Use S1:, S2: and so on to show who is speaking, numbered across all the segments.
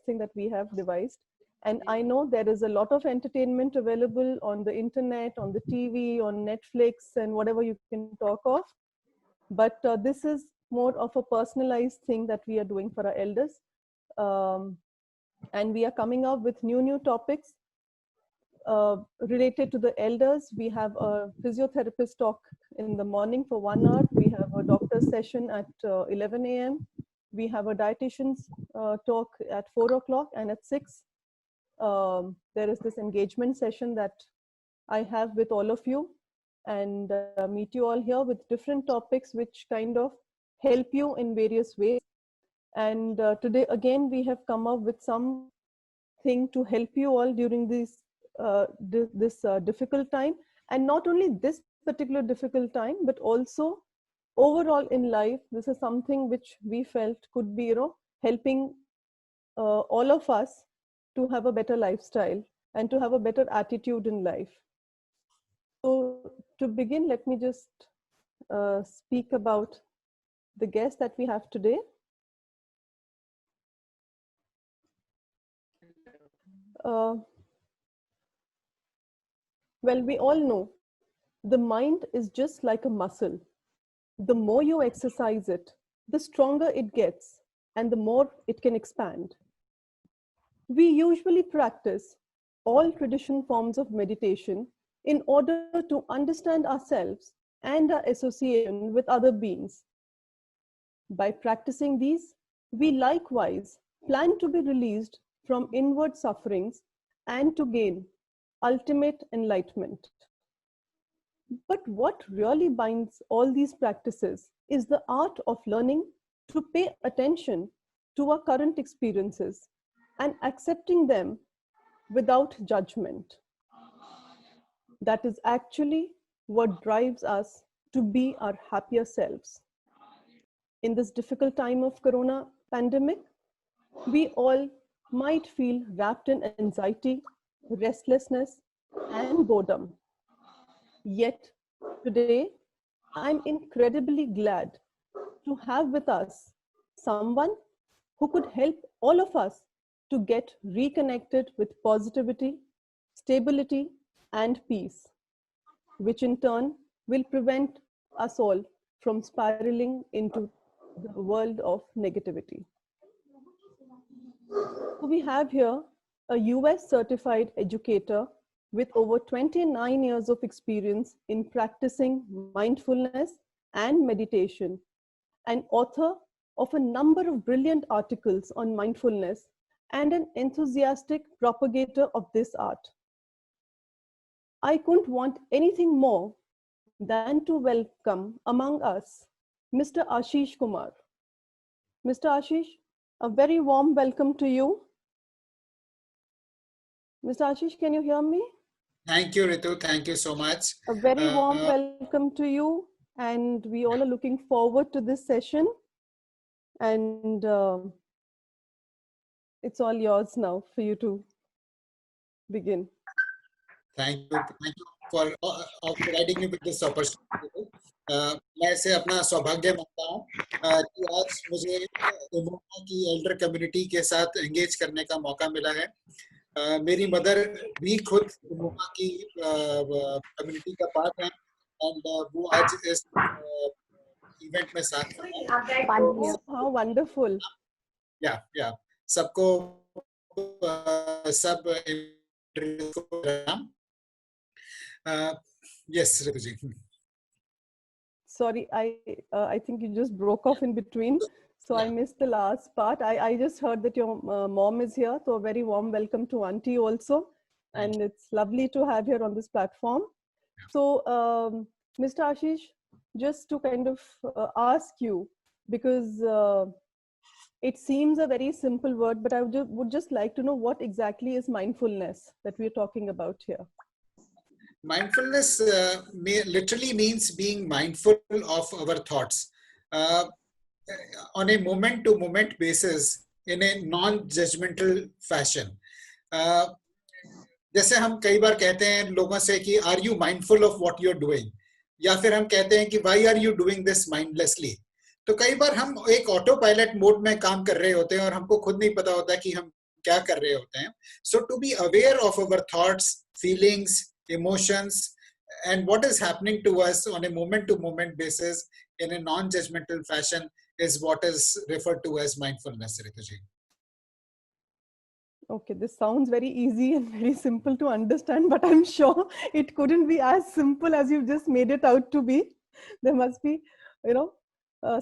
S1: thing that we have devised. And I know there is a lot of entertainment available on the internet, on the TV, on Netflix, and whatever you can talk of. But this is more of a personalized thing that we are doing for our elders. And we are coming up with new topics related to the elders. We have a physiotherapist talk in the morning for 1 hour. We have a doctor's session at 11 a.m. We have a dietitian's talk at 4 o'clock, and at 6. There is this engagement session that I have with all of you, and meet you all here with different topics which kind of help you in various ways. And today again we have come up with something to help you all during this difficult time, and not only this particular difficult time, but also overall in life. This is something which we felt could be, helping all of us to have a better lifestyle and to have a better attitude in life. So to begin, let me just speak about the guest that we have today. Well, we all know the mind is just like a muscle. The more you exercise it, the stronger it gets, and the more it can expand. We usually practice all traditional forms of meditation in order to understand ourselves and our association with other beings. By practicing these, we likewise plan to be released from inward sufferings and to gain ultimate enlightenment. But what really binds all these practices is the art of learning to pay attention to our current experiences and accepting them without judgment. That is actually what drives us to be our happier selves. In this difficult time of Corona pandemic, we all might feel wrapped in anxiety, restlessness, and boredom. Yet today, I'm incredibly glad to have with us someone who could help all of us to get reconnected with positivity, stability, and peace, which in turn will prevent us all from spiraling into the world of negativity. So we have here a US certified educator with over 29 years of experience in practicing mindfulness and meditation, an author of a number of brilliant articles on mindfulness, and an enthusiastic propagator of this art. I couldn't want anything more than to welcome among us Mr. Ashish Kumar. Mr. Ashish, a very warm welcome to you. Mr. Ashish, can you hear me?
S2: Thank you, Ritu. Thank you so much.
S1: A very warm welcome to you. And we all are looking forward to this session. And it's all yours now for you to begin.
S2: Thank you for providing me with this opportunity. मैं इसे अपना सौभाग्य मानता हूँ कि आज मुझे इमोमा की एल्डर कम्युनिटी के साथ एंगेज करने का मौका मिला है. मेरी मदर भी खुद इमोमा की कम्युनिटी का पार्ट है, एंड वो आज इस इवेंट में साथ हैं.
S1: How wonderful.
S2: या सबको सब yes, Ritu ji.
S1: Sorry, I think you just broke off in between. So I missed the last part. I just heard that your mom is here. So a very warm welcome to Auntie also. And it's lovely to have her on this platform. So Mr. Ashish, just to kind of ask you, because it seems a very simple word, but I would just like to know what exactly is mindfulness that we're talking about here.
S2: Mindfulness literally means being mindful of our thoughts on a moment-to-moment basis in a non-judgmental fashion. जैसे हम कई बार कहते हैं लोगों से कि are you mindful of what you're doing, या फिर हम कहते हैं कि why are you doing this mindlessly. तो कई बार हम एक ऑटो पायलट मोड में काम कर रहे होते हैं और हमको खुद नहीं पता होता कि हम क्या कर रहे होते हैं. So to be aware of our thoughts, feelings, emotions, and what is happening to us on a moment-to-moment basis in a non-judgmental fashion is what is referred to as mindfulness, Rituji.
S1: Okay, this sounds very easy and very simple to understand, but I'm sure it couldn't be as simple as you've just made it out to be. There must be,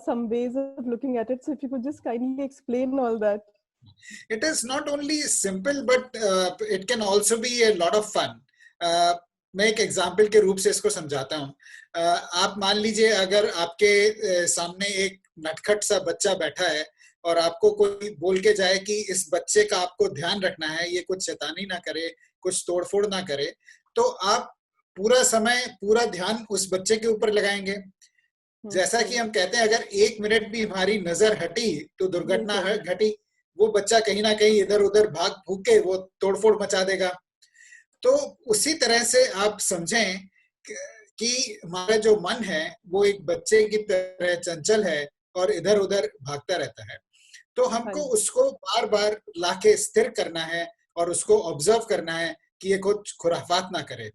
S1: some ways of looking at it. So if you could just kindly explain all that.
S2: It is not only simple, but it can also be a lot of fun. मैं एक example के रूप से इसको समझाता हूँ. आप मान लीजिए अगर आपके सामने एक नटखट सा बच्चा बैठा है और आपको कोई बोल के जाए कि इस बच्चे का आपको ध्यान रखना है, ये कुछ शैतानी ना करे, कुछ तोड़फोड़ ना करे, तो आप पूरा समय पूरा ध्यान उस बच्चे के ऊपर लगाएंगे. जैसा कि हम कहते हैं, अगर 1 मिनट भी हमारी नजर हटी तो दुर्घटना घटी. वो बच्चा कहीं ना कहीं इधर उधर भाग भूग के वो तोड़फोड़ मचा देगा. तो उसी तरह से आप समझें कि हमारा जो मन है वो एक बच्चे की तरह चंचल है और इधर उधर भागता रहता है. तो हमको उसको बार बार लाके स्थिर करना है और उसको ऑब्जर्व करना है कि ये कुछ खुराफात ना करे.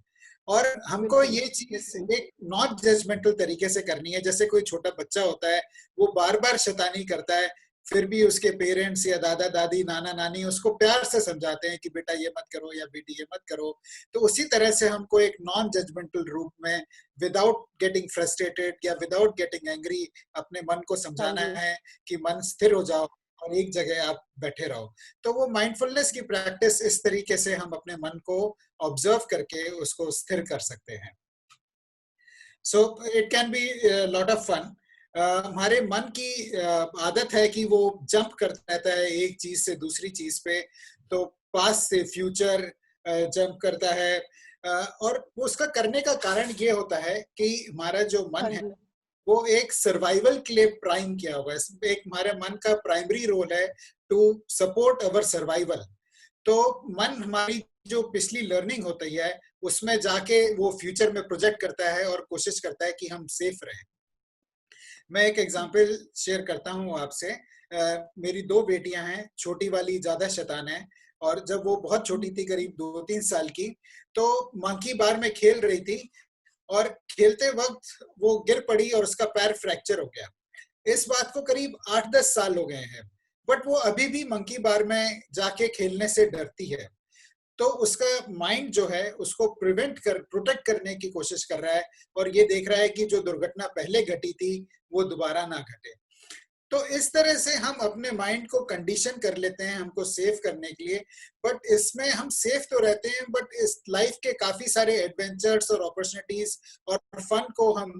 S2: और हमको ये चीज एक नॉन जजमेंटल तरीके से करनी है. जैसे कोई छोटा बच्चा होता है, वो बार बार शैतानी करता है, फिर भी उसके पेरेंट्स या दादा दादी नाना नानी उसको प्यार से समझाते हैं कि बेटा ये मत करो या बेटी ये मत करो. तो उसी तरह से हमको एक नॉन जजमेंटल रूप में, विदाउट गेटिंग फ्रस्ट्रेटेड या विदाउट गेटिंग एंग्री, अपने मन को समझाना है कि मन स्थिर हो जाओ और एक जगह आप बैठे रहो. तो वो माइंडफुलनेस की प्रैक्टिस, इस तरीके से हम अपने मन को ऑब्जर्व करके उसको स्थिर कर सकते हैं. So it can be lot of fun. हमारे मन की आदत है कि वो जंप करता रहता है एक चीज से दूसरी चीज पे. तो पास्ट से फ्यूचर जंप करता है, और उसका करने का कारण ये होता है कि हमारा जो मन है वो एक सर्वाइवल के लिए प्राइम किया हुआ है. एक हमारे मन का प्राइमरी रोल है टू सपोर्ट अवर सर्वाइवल. तो मन हमारी जो पिछली लर्निंग होती है उसमें जाके वो फ्यूचर में प्रोजेक्ट करता है और कोशिश करता है कि हम सेफ रहें. मैं एक एग्जांपल शेयर करता हूँ आपसे. मेरी 2 बेटियां हैं. छोटी वाली ज्यादा शैतान है, और जब वो बहुत छोटी थी, करीब 2-3 साल की, तो मंकी बार में खेल रही थी और खेलते वक्त वो गिर पड़ी और उसका पैर फ्रैक्चर हो गया. इस बात को करीब 8-10 साल हो गए हैं, बट वो अभी भी मंकी बार में जाके खेलने से डरती है. तो उसका माइंड जो है उसको प्रोटेक्ट करने की कोशिश कर रहा है और ये देख रहा है कि जो दुर्घटना पहले घटी थी वो दोबारा ना घटे. तो इस तरह से हम अपने माइंड को कंडीशन कर लेते हैं हमको सेफ करने के लिए. बट इसमें हम सेफ तो रहते हैं, बट इस लाइफ के काफी सारे एडवेंचर्स और अपॉर्चुनिटीज और फन को हम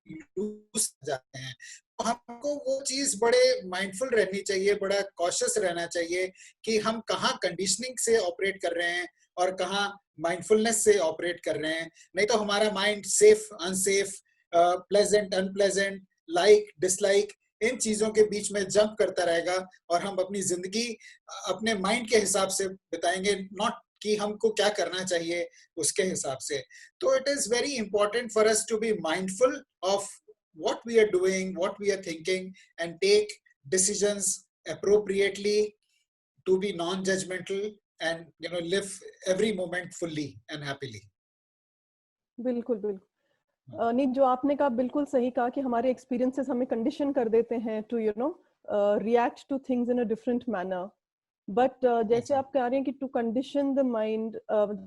S2: लूज जाते हैं. तो हमको वो चीज बड़े माइंडफुल रहनी चाहिए, बड़ा कॉशियस रहना चाहिए कि हम कहाँ कंडीशनिंग से ऑपरेट कर रहे हैं और कहाँ माइंडफुलनेस से ऑपरेट कर रहे हैं. नहीं तो हमारा mind safe unsafe, pleasant unpleasant, like dislike, इन चीजों के बीच में जंप करता रहेगा और हम अपनी जिंदगी अपने माइंड के हिसाब से बिताएंगे, नॉट कि हमको क्या करना चाहिए उसके हिसाब से. तो it is very important for us to be mindful of what we are doing, what we are thinking, and take decisions appropriately to be non-judgmental and live every moment fully and happily.
S1: बिल्कुल बिल्कुल. नीत, जो आपने कहा बिल्कुल सही कहा कि हमारे एक्सपीरियंसेस हमें कंडीशन कर देते हैं to react to things in a different manner. But जैसे आप कह रहे हैं कि टू कंडीशन द माइंड,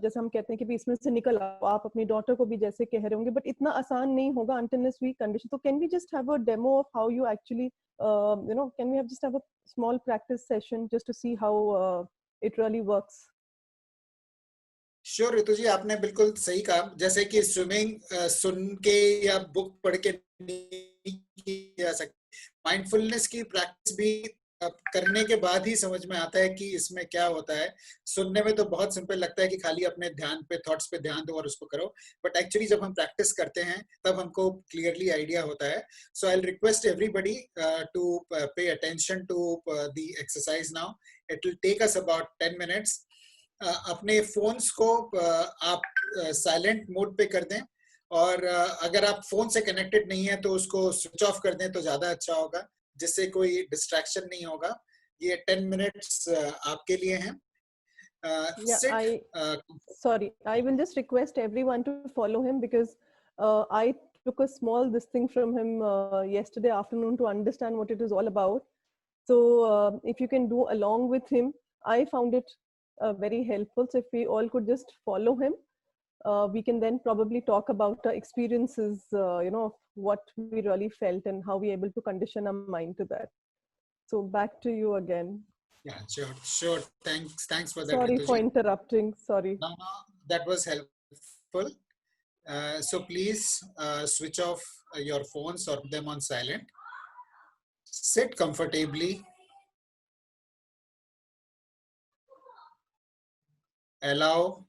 S1: जैसे हम कहते हैं कि इसमें से निकल आओ. आप अपनी डॉटर को भी जैसे कह रहे होंगे, बट इतना आसान नहीं होगा until we condition. तो can we just have a demo of how you actually, can we have just have a small practice session just to see how it really works?
S2: Sure Ritu ji, आपने बिल्कुल सही कहा. जैसे कि स्विमिंग सुन के या book पढ़ के नहीं की जा सकती. माइंडफुलनेस की प्रैक्टिस भी करने के बाद ही समझ में आता है कि इसमें क्या होता है. सुनने में तो बहुत सिंपल लगता है कि खाली अपने ध्यान पे, थॉट्स पे ध्यान दो और उसको करो, बट एक्चुअली जब हम प्रैक्टिस करते हैं तब हमको क्लियरली आइडिया होता है. So I will request everybody to pay attention to the exercise now. It will take us about 10 minutes. अपने फोन्स को आप साइलेंट मोड पे कर दें, और अगर आप फोन से कनेक्टेड नहीं है तो उसको स्विच ऑफ कर दें तो ज्यादा अच्छा होगा, जिससे कोई डिस्ट्रैक्शन नहीं होगा. ये 10 मिनट्स आपके लिए हैं.
S1: Yeah,
S2: Sit.
S1: Sorry, I will just request everyone to follow him because I took a small this thing from him yesterday afternoon to understand what it is all about. So if you can do along with him, I found it very helpful. So if we all could just follow him, we can then probably talk about our experiences, of what we really felt and how we able to condition our mind to that. So back to you again.
S2: Yeah, sure. Thanks for that,
S1: Sorry
S2: Ritu
S1: for
S2: ji.
S1: interrupting. Sorry.
S2: No, that was helpful. So please switch off your phones or put them on silent. Sit comfortably. Allow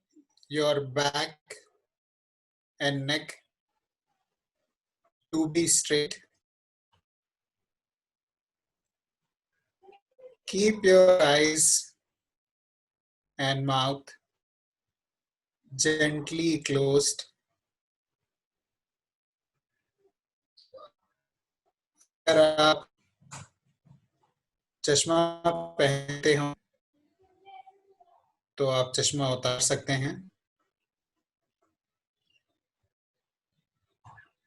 S2: your back and neck to be straight. Keep your eyes and mouth gently closed. अगर आप चश्मा पहनते हो तो आप चश्मा उतार सकते हैं.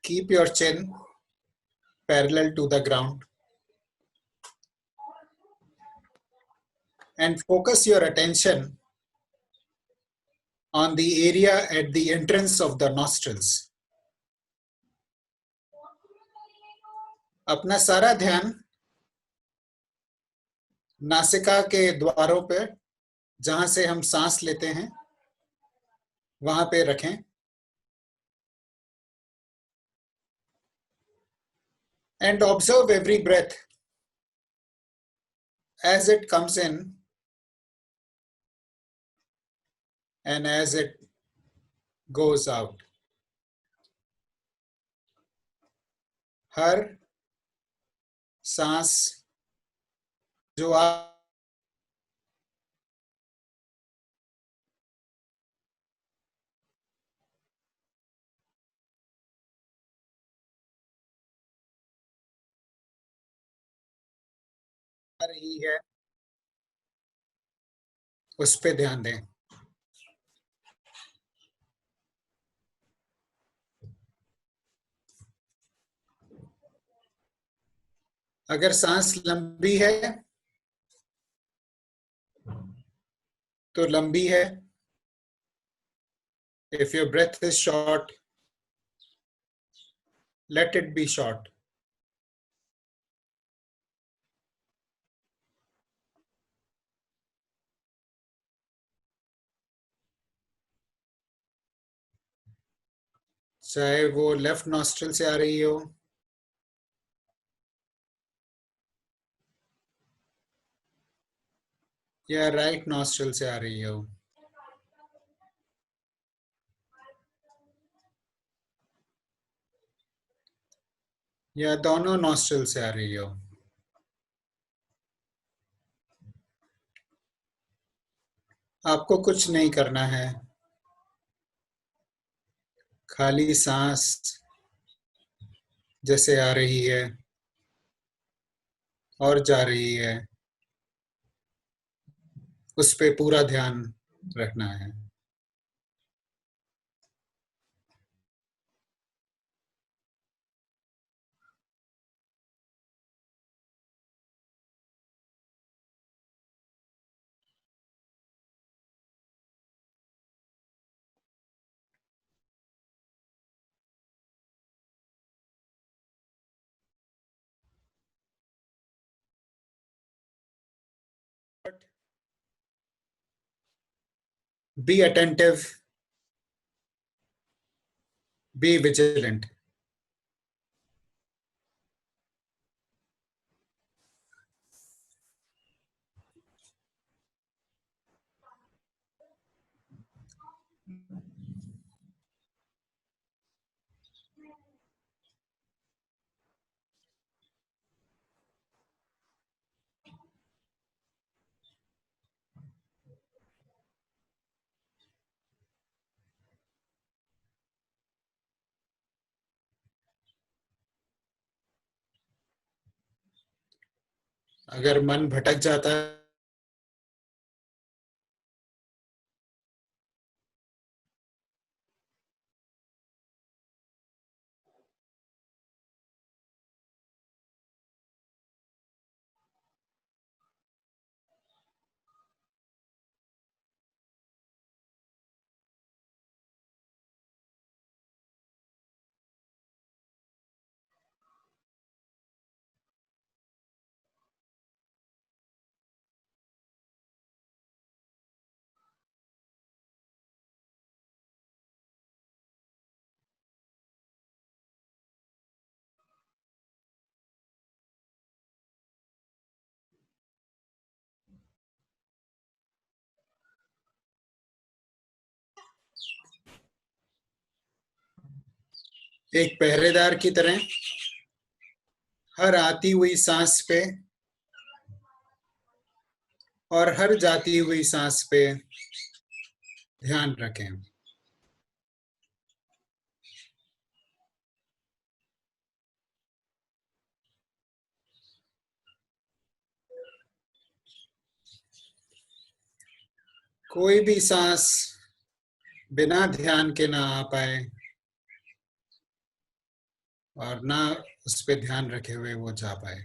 S2: Keep your chin parallel to the ground and focus your attention on the area at the entrance of the nostrils. अपना सारा ध्यान नासिका के द्वारों पर जहां से हम सांस लेते हैं वहां पे रखें. And observe every breath as it comes in and as it goes out. हर सांस जो आ रही है उस पे ध्यान दें. अगर सांस लंबी है तो लंबी है. If your breath is short, let it be short. चाहे वो लेफ्ट नॉस्ट्रल से आ रही हो या राइट नॉस्ट्रल से आ रही हो. या दोनों नॉस्ट्रल से आ रही हो. आपको कुछ नहीं करना है. खाली सांस जैसे आ रही है और जा रही है उस पे पूरा ध्यान रखना है. Be attentive, be vigilant. अगर मन भटक जाता है एक पहरेदार की तरह हर आती हुई सांस पे और हर जाती हुई सांस पे ध्यान रखें। कोई भी सांस बिना ध्यान के ना आ पाए और ना उस पे ध्यान रखे हुए वो जा पाए।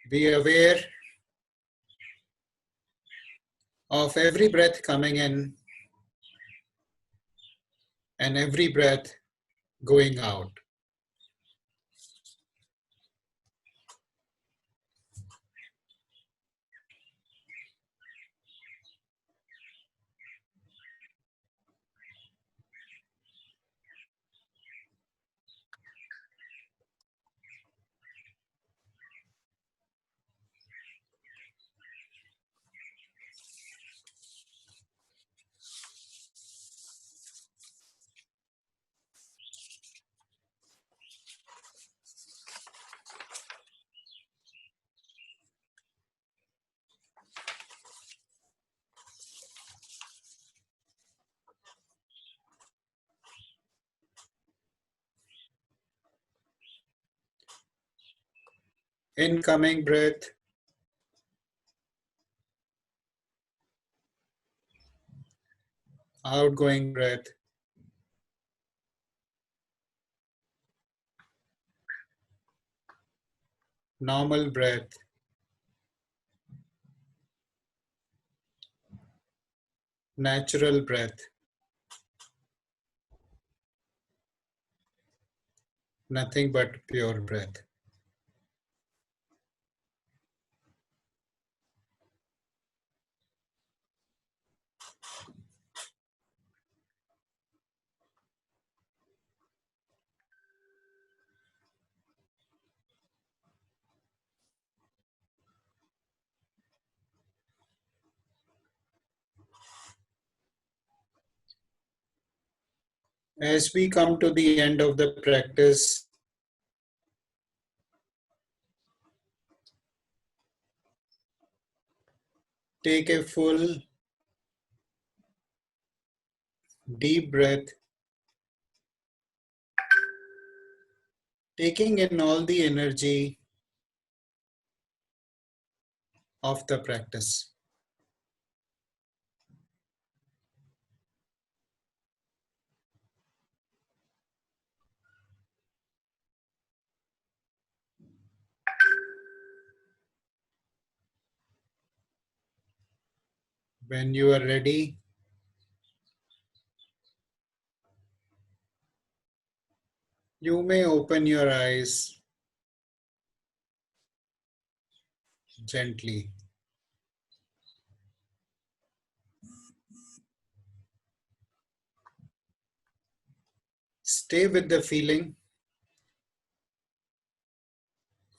S2: Be aware of every breath coming in and every breath going out. Incoming breath, outgoing breath, normal breath, natural breath, nothing but pure breath. As we come to the end of the practice, take a full deep breath, taking in all the energy of the practice. When you are ready, you may open your eyes gently. Stay with the feeling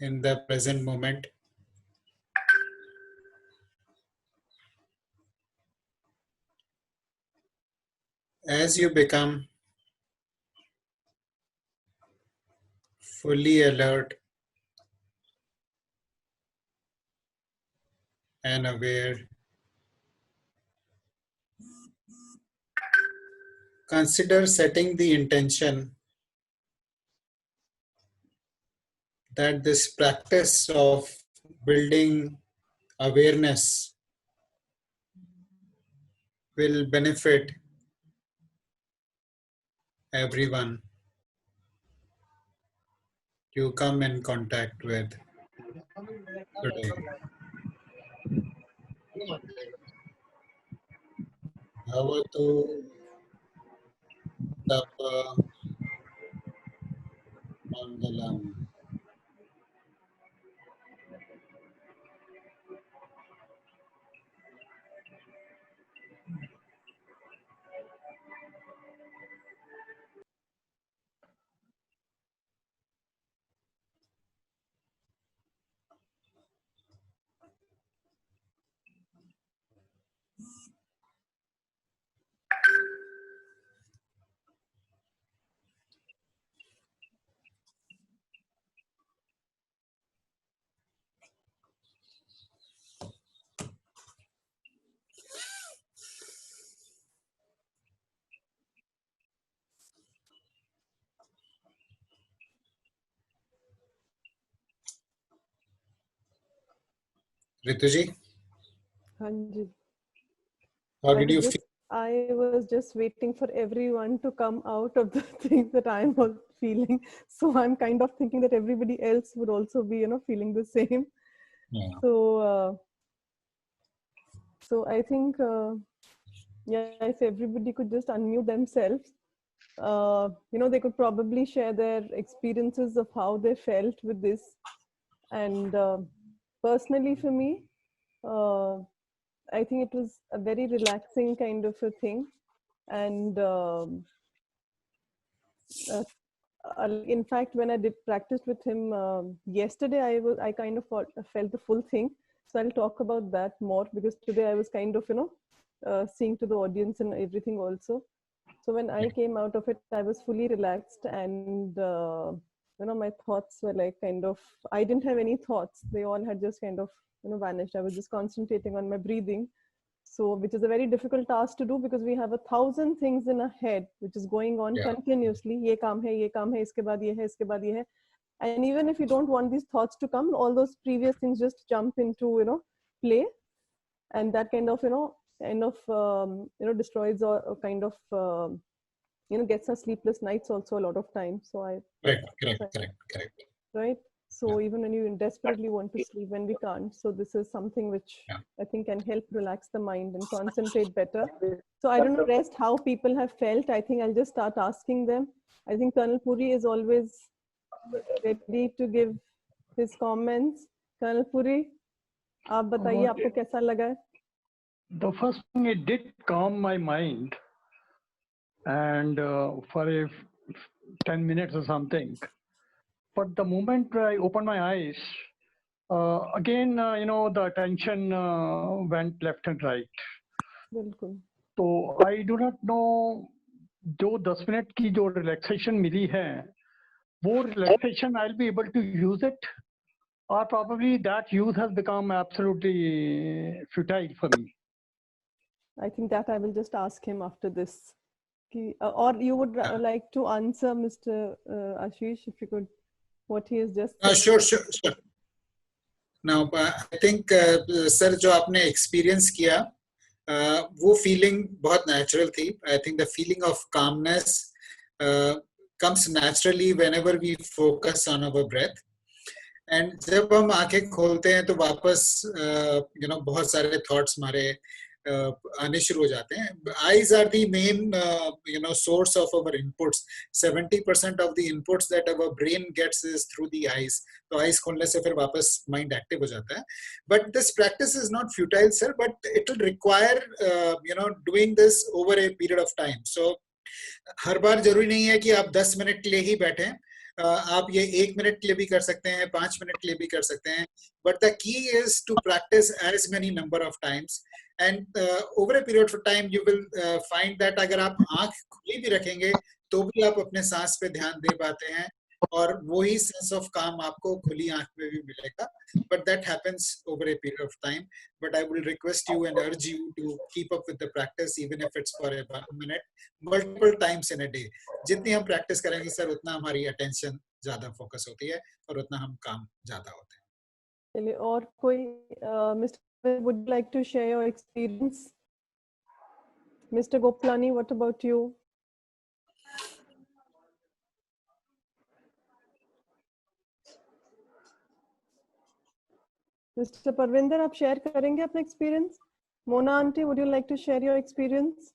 S2: in the present moment. As you become fully alert and aware, consider setting the intention that this practice of building awareness will benefit everyone you come in contact with today. भवतु तप मंगलम। रितु जी,
S1: हाँ जी।
S2: how did you feel?
S1: I was just waiting for everyone to come out of the things that I was feeling. So I'm kind of thinking that everybody else would also be, feeling the same.
S2: Yeah.
S1: So I think, if everybody could just unmute themselves, they could probably share their experiences of how they felt with this. And personally, for me, I think it was a very relaxing kind of a thing. And in fact, when I did practice with him yesterday, I kind of felt the full thing. So I'll talk about that more, because today I was kind of seeing to the audience and everything also. So when I came out of it, I was fully relaxed, and my thoughts were like kind of, I didn't have any thoughts. They all had just kind of vanished. I was just concentrating on my breathing. So, which is a very difficult task to do, because we have 1,000 things in our head which is going on continuously. ये काम है, ये काम है, इसके बाद ये है, इसके बाद ये है. And even if you don't want these thoughts to come, all those previous things just jump into play, and that kind of destroys, or kind of gets us sleepless nights also a lot of times. So
S2: Correct.
S1: Right. So even when you desperately want to sleep, when we can't, so this is something which I think can help relax the mind and concentrate better. So I don't know rest how people have felt. I think I'll just start asking them. I think Colonel Puri is always ready to give his comments. Colonel Puri, आप बताइए आपको कैसा लगा?
S3: The first thing, it did calm my mind, and for 10 minutes or something. But the moment I opened my eyes, again, the attention went left and right.
S1: बिल्कुल.
S3: So I do not know, जो 10 minute की जो relaxation मिली है, वो relaxation I'll be able to use it, or probably that use has become absolutely futile for me.
S1: I think that I will just ask him after this. Or you would like to answer, Mr. Ashish, if you could, what he has just said.
S2: Sure. Now, I think, sir, जो आपने experience किया, वो feeling बहुत natural थी. I think the feeling of calmness comes naturally whenever we focus on our breath. And जब हम आंखें खोलते हैं तो वापस बहुत सारे thoughts हमारे आने शुरू हो जाते हैं. Eyes are the main source of our inputs. 70% of the inputs that our brain gets is through the eyes. तो eyes खोलने से फिर वापस mind active हो जाता है. But this practice is not futile, sir, but it will require doing this over a period of time. So हर बार जरूरी नहीं है कि आप 10 मिनट के लिए ही बैठें. आप ये 1 मिनट के लिए भी कर सकते हैं, 5 मिनट के लिए भी कर सकते हैं. But the key is to practice as many number of times. And over a period of time, you will find that अगर आप आंख खुली भी रखेंगे, तो भी आप अपने सांस पे ध्यान दे पाते हैं, और वही sense of calm आपको खुली आंख में भी मिलेगा. But that happens over a period of time. But I will request you and urge you to keep up with the practice, even if it's for a 1 minute, multiple times in a day. जितनी हम practice करेंगे sir, उतना हमारी attention ज़्यादा focus होती है, और उतना हम काम ज़्यादा होते हैं.
S1: चलिए, और कोई Mr. would you like to share your experience? Mr. Goplani, what about you? Mr. Parvinder, आप शेयर करेंगे अपना experience? Mona auntie, would you like to share your experience?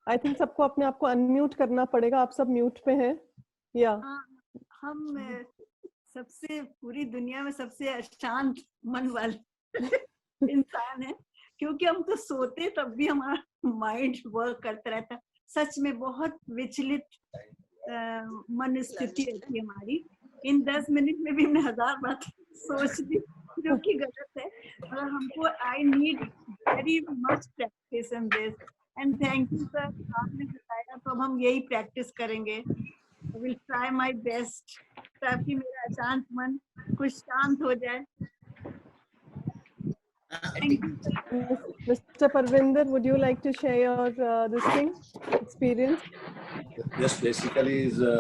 S1: I think सबको अपने आप को unmute करना पड़ेगा. आप सब mute पे हैं. Yeah.
S4: हाँ, हम सबसे पूरी दुनिया में सबसे अशांत मन वाले इंसान है, क्योंकि हम तो सोते तब भी हमारा माइंड वर्क करता रहता है. सच में बहुत विचलित मन स्थिति रहती है हमारी. इन 10 मिनट में भी हमने 1000 बात सोच ली जो कि गलत है. और हमको I need very much practice in this. And thank you sir, आपने बताया तो अब हम यही प्रैक्टिस करेंगे. I will try my best ताकि मेरा अशांत मन कुछ शांत हो जाए. Thank you, sir.
S1: Mr. Parvinder, would you like to share your this thing experience?
S5: Yes, basically is a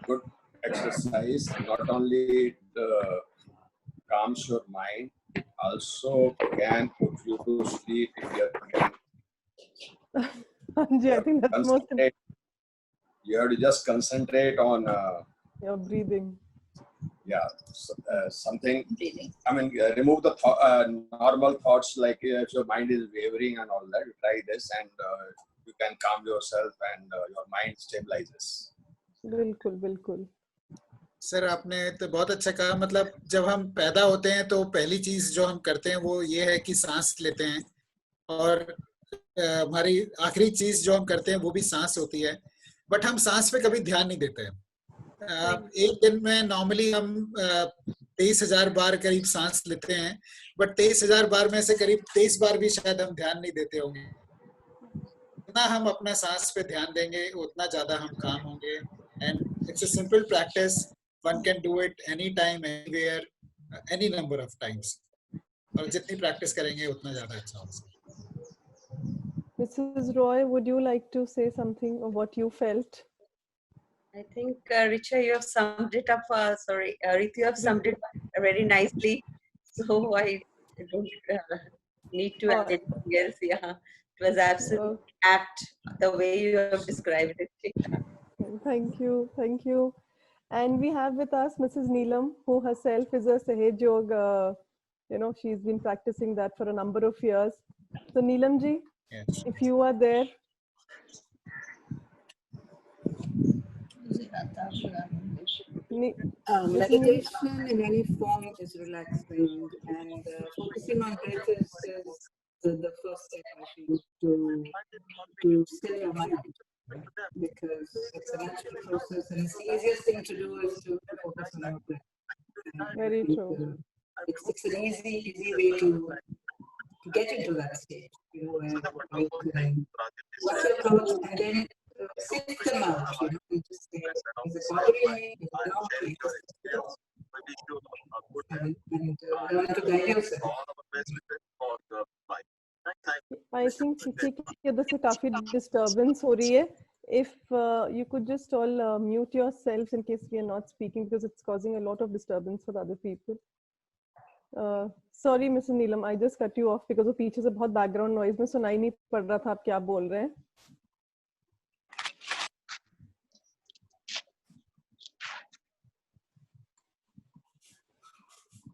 S5: good exercise. Not only it calms your mind, also can put you to sleep if you can.
S1: Anji, I think that's most important.
S5: You have to just concentrate on
S1: Your breathing.
S5: something. I mean, remove the normal thoughts, like if your mind is wavering and all that. You try this, and you can calm yourself, and your mind stabilizes.
S1: बिल्कुल बिल्कुल.
S2: Sir आपने तो बहुत अच्छा कहा. मतलब जब हम पैदा होते हैं तो पहली चीज जो हम करते हैं वो ये है कि सांस लेते हैं, और हमारी आखिरी चीज जो हम करते हैं वो भी सांस होती है. बट हम सांस पे कभी ध्यान नहीं देते हैं. एक दिन में नॉर्मली हम 23,000 बार करीब सांस लेते हैं, बट 23,000 बार में से करीब 23 बार भी शायद हम ध्यान नहीं देते होंगे. जितना हम अपना सांस पे ध्यान देंगे उतना ज्यादा हम काम होंगे. And it's a simple practice. One can do it any time, anywhere, any number of times. और जितनी प्रैक्टिस करेंगे उतना ज्यादा अच्छा होगा.
S1: Mrs. Roy, would you like to say something of what you felt?
S6: I think, Richa, you have summed it up. Ritu, you have summed it up very nicely. So I don't need to add anything else. Yeah, it was absolutely apt the way you have described it.
S1: Thank you, thank you. And we have with us Mrs. Neelam, who herself is a Sahaj Yoga. She's been practicing that for a number of years. So Neelam ji,
S2: Yes.
S1: if you are there.
S7: Meditation in any form is relaxing, and focusing on breath is the first step, I think, to still your mind, because it's a natural process, and it's the easiest thing to do is to focus on your breath.
S1: Very true.
S7: It's an easy way to get into that state, where you can watch your thoughts and then sift them out, and just say, is it bothering me? Is it not? And learn to guide yourself.
S1: I think किसी की उधर से काफी disturbance हो रही है. If you could just all mute yourselves in case we are not speaking, because it's causing a lot of disturbance for the other people. Sorry, Mrs. Neelam, I just cut you off because वो पीछे से बहुत background noise में सुनाई नहीं पड़ रहा था आप क्या बोल रहे हैं.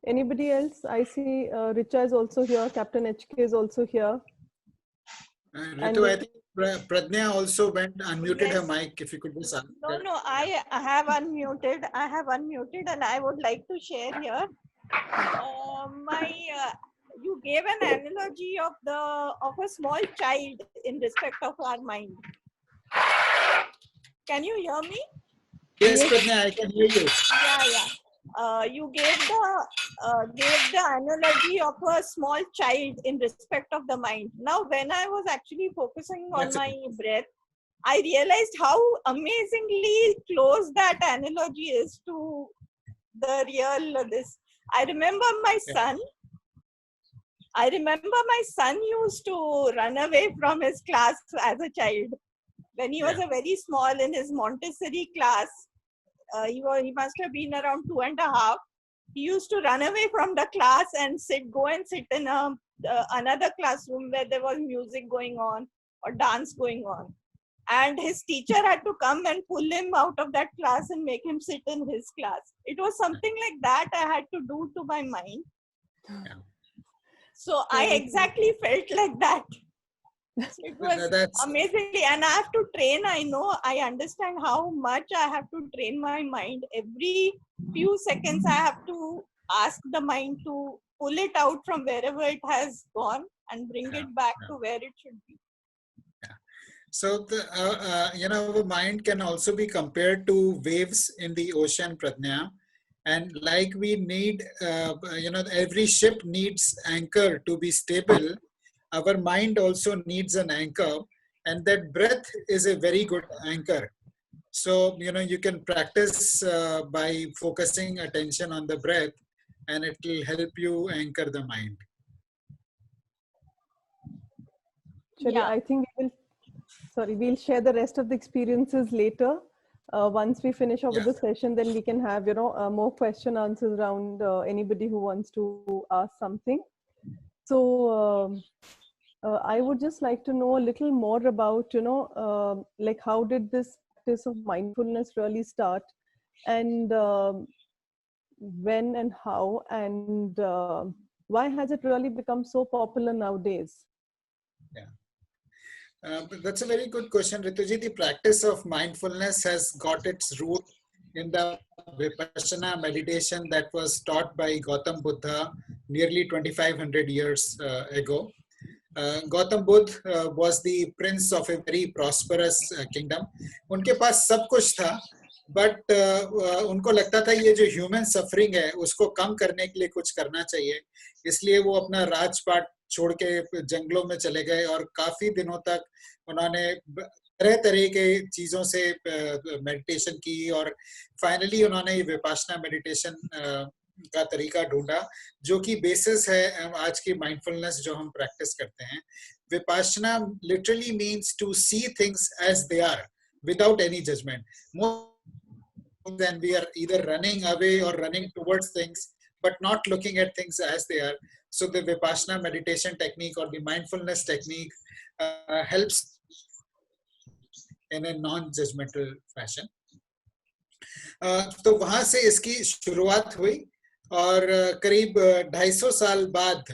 S1: Anybody else? I see Richa is also here. Captain HK is also here.
S2: Ritu, I think Pradnya also went unmuted her mic. If you could just
S8: No, I have unmuted. And I would like to share here. You gave an analogy of a small child in respect of our mind. Can you hear me?
S2: Yes, Pradnya, I can hear you.
S8: Yeah. You gave the analogy of a small child in respect of the mind. Now, when I was actually focusing on my breath, I realized how amazingly close that analogy is to the real this. I remember my son used to run away from his class as a child. When he was a very small in his Montessori class, he must have been around 2.5. He used to run away from the class and go and sit in another classroom where there was music going on or dance going on. And his teacher had to come and pull him out of that class and make him sit in his class. It was something like that I had to do to my mind. So I exactly felt like that. So it was
S2: That's
S8: amazingly, and I have to train. I understand how much I have to train my mind. Every few seconds, I have to ask the mind to pull it out from wherever it has gone and bring it back to where it should be.
S2: so the mind can also be compared to waves in the ocean, Pradnya. And like we need, every ship needs anchor to be stable. Our mind also needs an anchor, and that breath is a very good anchor. So, you can practice by focusing attention on the breath, and it will help you anchor the mind.
S1: Shari,
S8: Yeah.
S1: I think we'll share the rest of the experiences later. Once we finish over the session, then we can have, more question answers around anybody who wants to ask something. So I would just like to know a little more about, like how did this practice of mindfulness really start, and when and how, and why has it really become so popular nowadays?
S2: That's a very good question, Rituji. The practice of mindfulness has got its root in the Vipassana meditation that was taught by Gautam Buddha nearly 2500 years ago. Gautam Buddha was the prince of a very prosperous kingdom. उनके पास सब कुछ था, but उनको लगता था ये जो human suffering है उसको कम करने के लिए कुछ करना चाहिए, इसलिए वो अपना राजपाट छोड़ के जंगलों में चले गए और काफी दिनों तक उन्होंने तरह तरह के चीजों से मेडिटेशन की और फाइनली उन्होंने ये विपासना मेडिटेशन का तरीका ढूंढा जो कि बेसिस है आज की माइंडफुलनेस जो हम प्रैक्टिस करते हैं. Vipassana literally means to see things as they are without any judgement. More than we are either running away or running towards things but not looking at things as they are. So the Vipassana meditation technique or the mindfulness technique helps in a non-judgmental fashion. तो वहां से इसकी शुरुआत हुई और करीब 250 साल बाद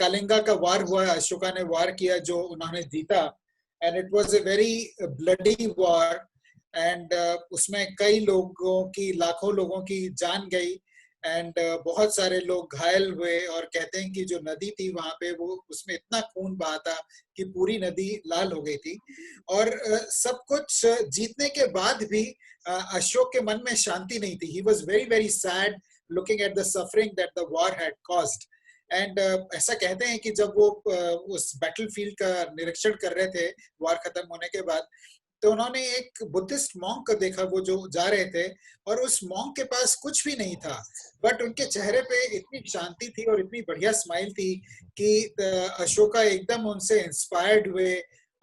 S2: कलिंगा का वार हुआ. अशोका ने वार किया जो उन्होंने जीता, and it was a very bloody war. And उसमें कई लोगों की, लाखों लोगों की जान गई एंड बहुत सारे लोग घायल हुए और कहते हैं कि जो नदी थी वहां पे वो उसमें इतना खून बहा था कि पूरी नदी लाल हो गई थी. और सब कुछ जीतने के बाद भी अशोक के मन में शांति नहीं थी. He was very very sad looking at the suffering that the war had caused. And ऐसा कहते हैं कि जब वो उस बैटलफील्ड का निरीक्षण कर रहे थे वॉर खत्म होने के बाद, तो उन्होंने एक बुद्धिस्ट मॉन्क को देखा वो जो जा रहे थे और उस मॉन्क के पास कुछ भी नहीं था, बट उनके चेहरे पे इतनी शांति थी और इतनी बढ़िया स्माइल थी कि अशोका एकदम उनसे इंस्पायर्ड हुए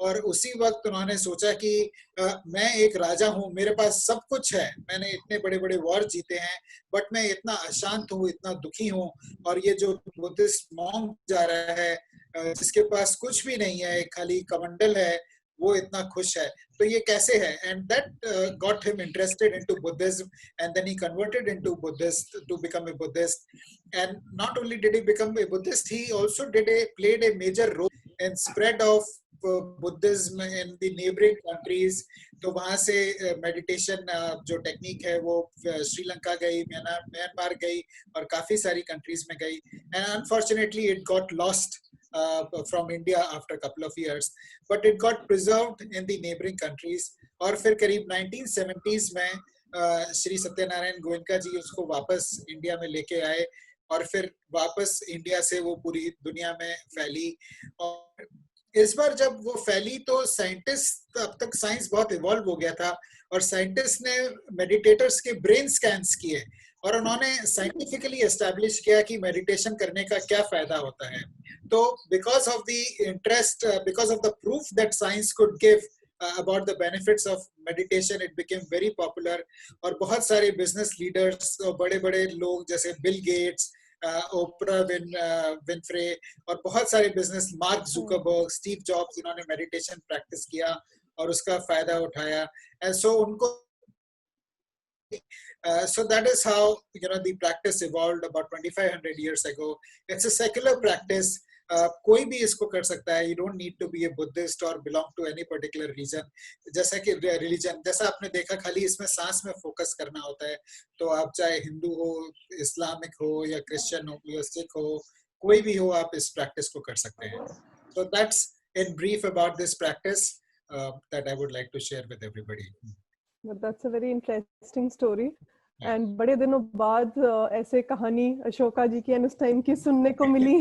S2: और उसी वक्त उन्होंने सोचा कि मैं एक राजा हूँ, मेरे पास सब कुछ है, मैंने इतने बड़े बड़े वॉर जीते हैं, बट मैं इतना अशांत हूँ, इतना दुखी हूँ, और ये जो बुद्धिस्ट मॉन्क जा रहा है जिसके पास कुछ भी नहीं है, खाली कमंडल है, वो इतना खुश है, तो ये कैसे है? And that got him interested into Buddhism, and then he converted into Buddhist to become a Buddhist. And not only did he become a Buddhist, he also played a major role in spread of Buddhism in the neighboring countries. तो वहाँ से meditation जो technique है वो श्रीलंका गई, Myanmar गई और काफी सारी countries में गई. And unfortunately it got lost from India after a couple of years, but it got preserved in the neighboring countries. और फिर करीब 1970s में श्री सत्यनारायण गोयनका जी उसको वापस इंडिया में लेके आए और फिर वापस इंडिया से वो पूरी दुनिया में फैली. और इस बार जब वो फैली तो साइंटिस्ट, अब तक साइंस बहुत इवॉल्व हो गया था और साइंटिस्ट ने मेडिटेटर्स के ब्रेन स्कैन्स किए और उन्होंने साइंटिफिकली एस्टैब्लिश किया कि मेडिटेशन करने का क्या फायदा होता है. तो because of the interest, because of the proof that science could give about the benefits of meditation, it became very popular. और बहुत सारे business leaders, बड़े बड़े लोग जैसे बिल गेट्स, ओपरा विनफ्रे और बहुत सारे business, mark Zuckerberg, Steve jobs, इन्होंने मेडिटेशन प्रैक्टिस किया और उसका फायदा उठाया. एंड सो उनको So that is how the practice evolved about 2500 years ago. It's a secular practice. कोई भी इसको कर सकता है. You don't need to be a Buddhist or belong to any particular religion. जैसा कि religion, जैसा आपने देखा, खाली इसमें सांस में फोकस करना होता है. तो आप चाहे हिंदू हो, इस्लामिक हो, या क्रिश्चियन हो, या सिख हो, कोई भी हो, आप इस प्रैक्टिस को कर सकते हैं. So that's in brief about this practice that I would like to share with everybody.
S1: But that's a very interesting story. And बड़े दिनों बाद ऐसे कहानी अशोका जी की उस टाइम की सुनने को मिली.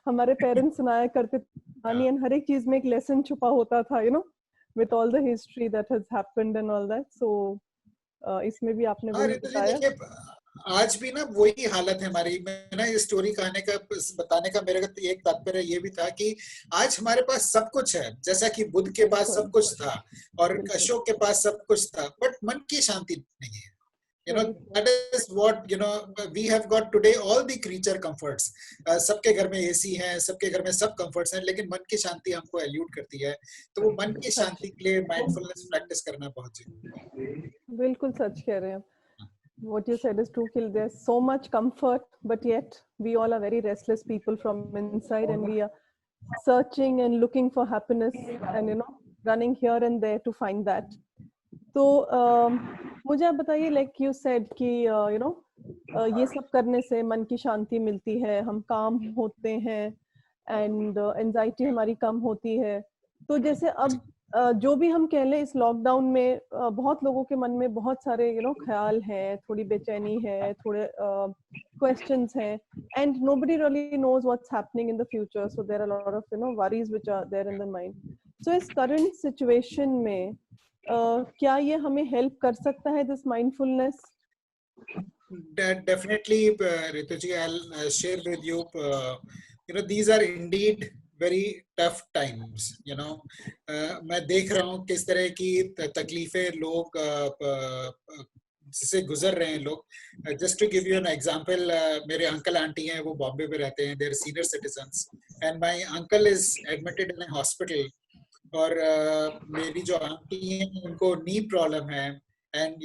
S1: हमारे पेरेंट्स सुनाया करते कहानी, एंड हर एक चीज में एक लेसन छुपा होता था, with all the history that has happened and all that. So इसमें भी आपने वही बताया.
S2: आज भी ना वही हालत है हमारी. मैं ना ये स्टोरी बताने का मेरा एक तात्पर्य ये भी था कि आज हमारे पास सब कुछ है, जैसा कि बुद्ध के पास सब कुछ था और अशोक के पास सब कुछ था, बट मन की शांति नहीं है. That is what we have got today, all the creature comforts. सबके घर में एसी है, सबके घर में सब comforts हैं, लेकिन मन की शांति हमको एल्यूट करती है. तो वो मन की शांति के लिए माइंडफुलनेस प्रैक्टिस करना बहुत जरूरी है.
S1: बिल्कुल सच कह रहे हैं. What you said is true. There's so much comfort, but yet we all are very restless people from inside, and we are searching and looking for happiness, and running here and there to find that. तो मुझे आप बताइए, like you said कि ये सब करने से मन की शांति मिलती है, हम काम होते हैं, and anxiety हमारी कम होती है. तो जैसे अब जो भी हम कह लें, इस लॉकडाउन में बहुत लोगों के मन में बहुत सारे ख्याल हैं, थोड़ी बेचैनी है, थोड़े questions हैं, and nobody really knows what's happening in the future. So there are a lot of worries which are there in the mind. So इस current situation में क्या ये हमें हेल्प कर सकता है, this mindfulness?
S2: Definitely, Rituji, I'll share with you. These are indeed very tough times. मैं देख रहा हूँ किस तरह की तकलीफें लोग जिससे गुजर रहे हैं लोग. Just to give you an example, मेरे अंकल आंटी हैं, वो बॉम्बे में रहते हैं. They're senior citizens, and my uncle is admitted in a hospital. और मेरी जो आंटी हैं, उनको नी प्रॉब्लम है, and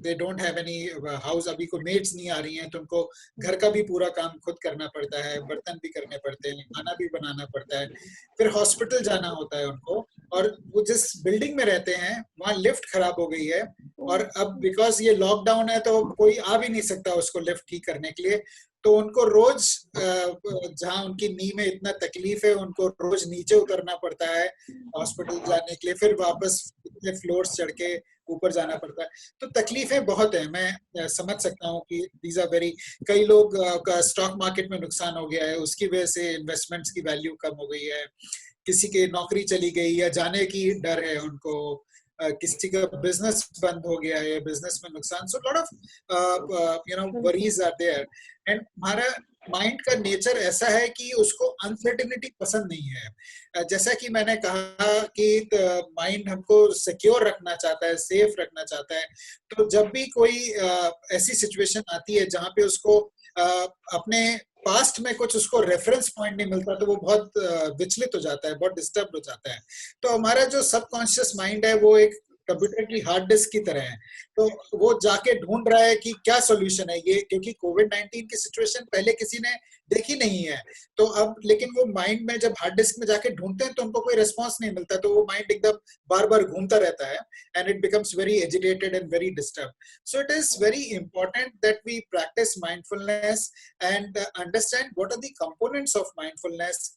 S2: they don't have any house. अभी को मेड्स नहीं आ रही हैं, तो उनको घर का भी पूरा काम खुद करना पड़ता है, बर्तन भी करने पड़ते हैं, खाना भी बनाना पड़ता है, फिर हॉस्पिटल जाना होता है उनको. और वो जिस बिल्डिंग में रहते हैं वहाँ लिफ्ट खराब हो गई है, और अब बिकॉज ये लॉकडाउन है तो कोई आ भी नहीं सकता उसको लिफ्ट ठीक करने के लिए. तो उनको रोज जहाँ उनकी नी में इतना तकलीफ है, उनको रोज नीचे उतरना पड़ता है हॉस्पिटल जाने के लिए, फिर वापस इतने फ्लोर्स चढ़ के ऊपर जाना पड़ता है. तो तकलीफें बहुत है. मैं समझ सकता हूँ कि these are very, कई लोग का स्टॉक मार्केट में नुकसान हो गया है, उसकी वजह से इन्वेस्टमेंट्स की वैल्यू कम हो गई है, किसी की नौकरी चली गई या जाने की डर है उनको, किसी का बिजनेस बंद हो गया है, बिजनेस में नुकसान. So lot of worries are there. And हमारा माइंड का नेचर ऐसा है कि उसको अनसर्टेनिटी पसंद नहीं है. जैसा कि मैंने कहा कि माइंड हमको सिक्योर रखना चाहता है, सेफ रखना चाहता है. तो जब भी कोई ऐसी सिचुएशन आती है जहाँ पे उसको अपने पास्ट में कुछ उसको रेफरेंस पॉइंट नहीं मिलता, तो वो बहुत विचलित हो जाता है, बहुत डिस्टर्ब हो जाता है. तो हमारा जो सबकॉन्शियस माइंड है वो एक कंप्यूटर की हार्ड डिस्क की तरह है. तो वो जाके ढूंढ रहा है कि क्या सॉल्यूशन है ये, क्योंकि कोविड-19 की सिचुएशन पहले किसी ने देखी नहीं है. तो अब लेकिन वो माइंड में जब हार्ड डिस्क में जाके ढूंढते हैं तो उनको कोई रिस्पांस नहीं मिलता, तो वो माइंड एकदम बार बार घूमता रहता है, and it becomes very agitated and very disturb. So it is very important that we practice mindfulness and understand what are the components of mindfulness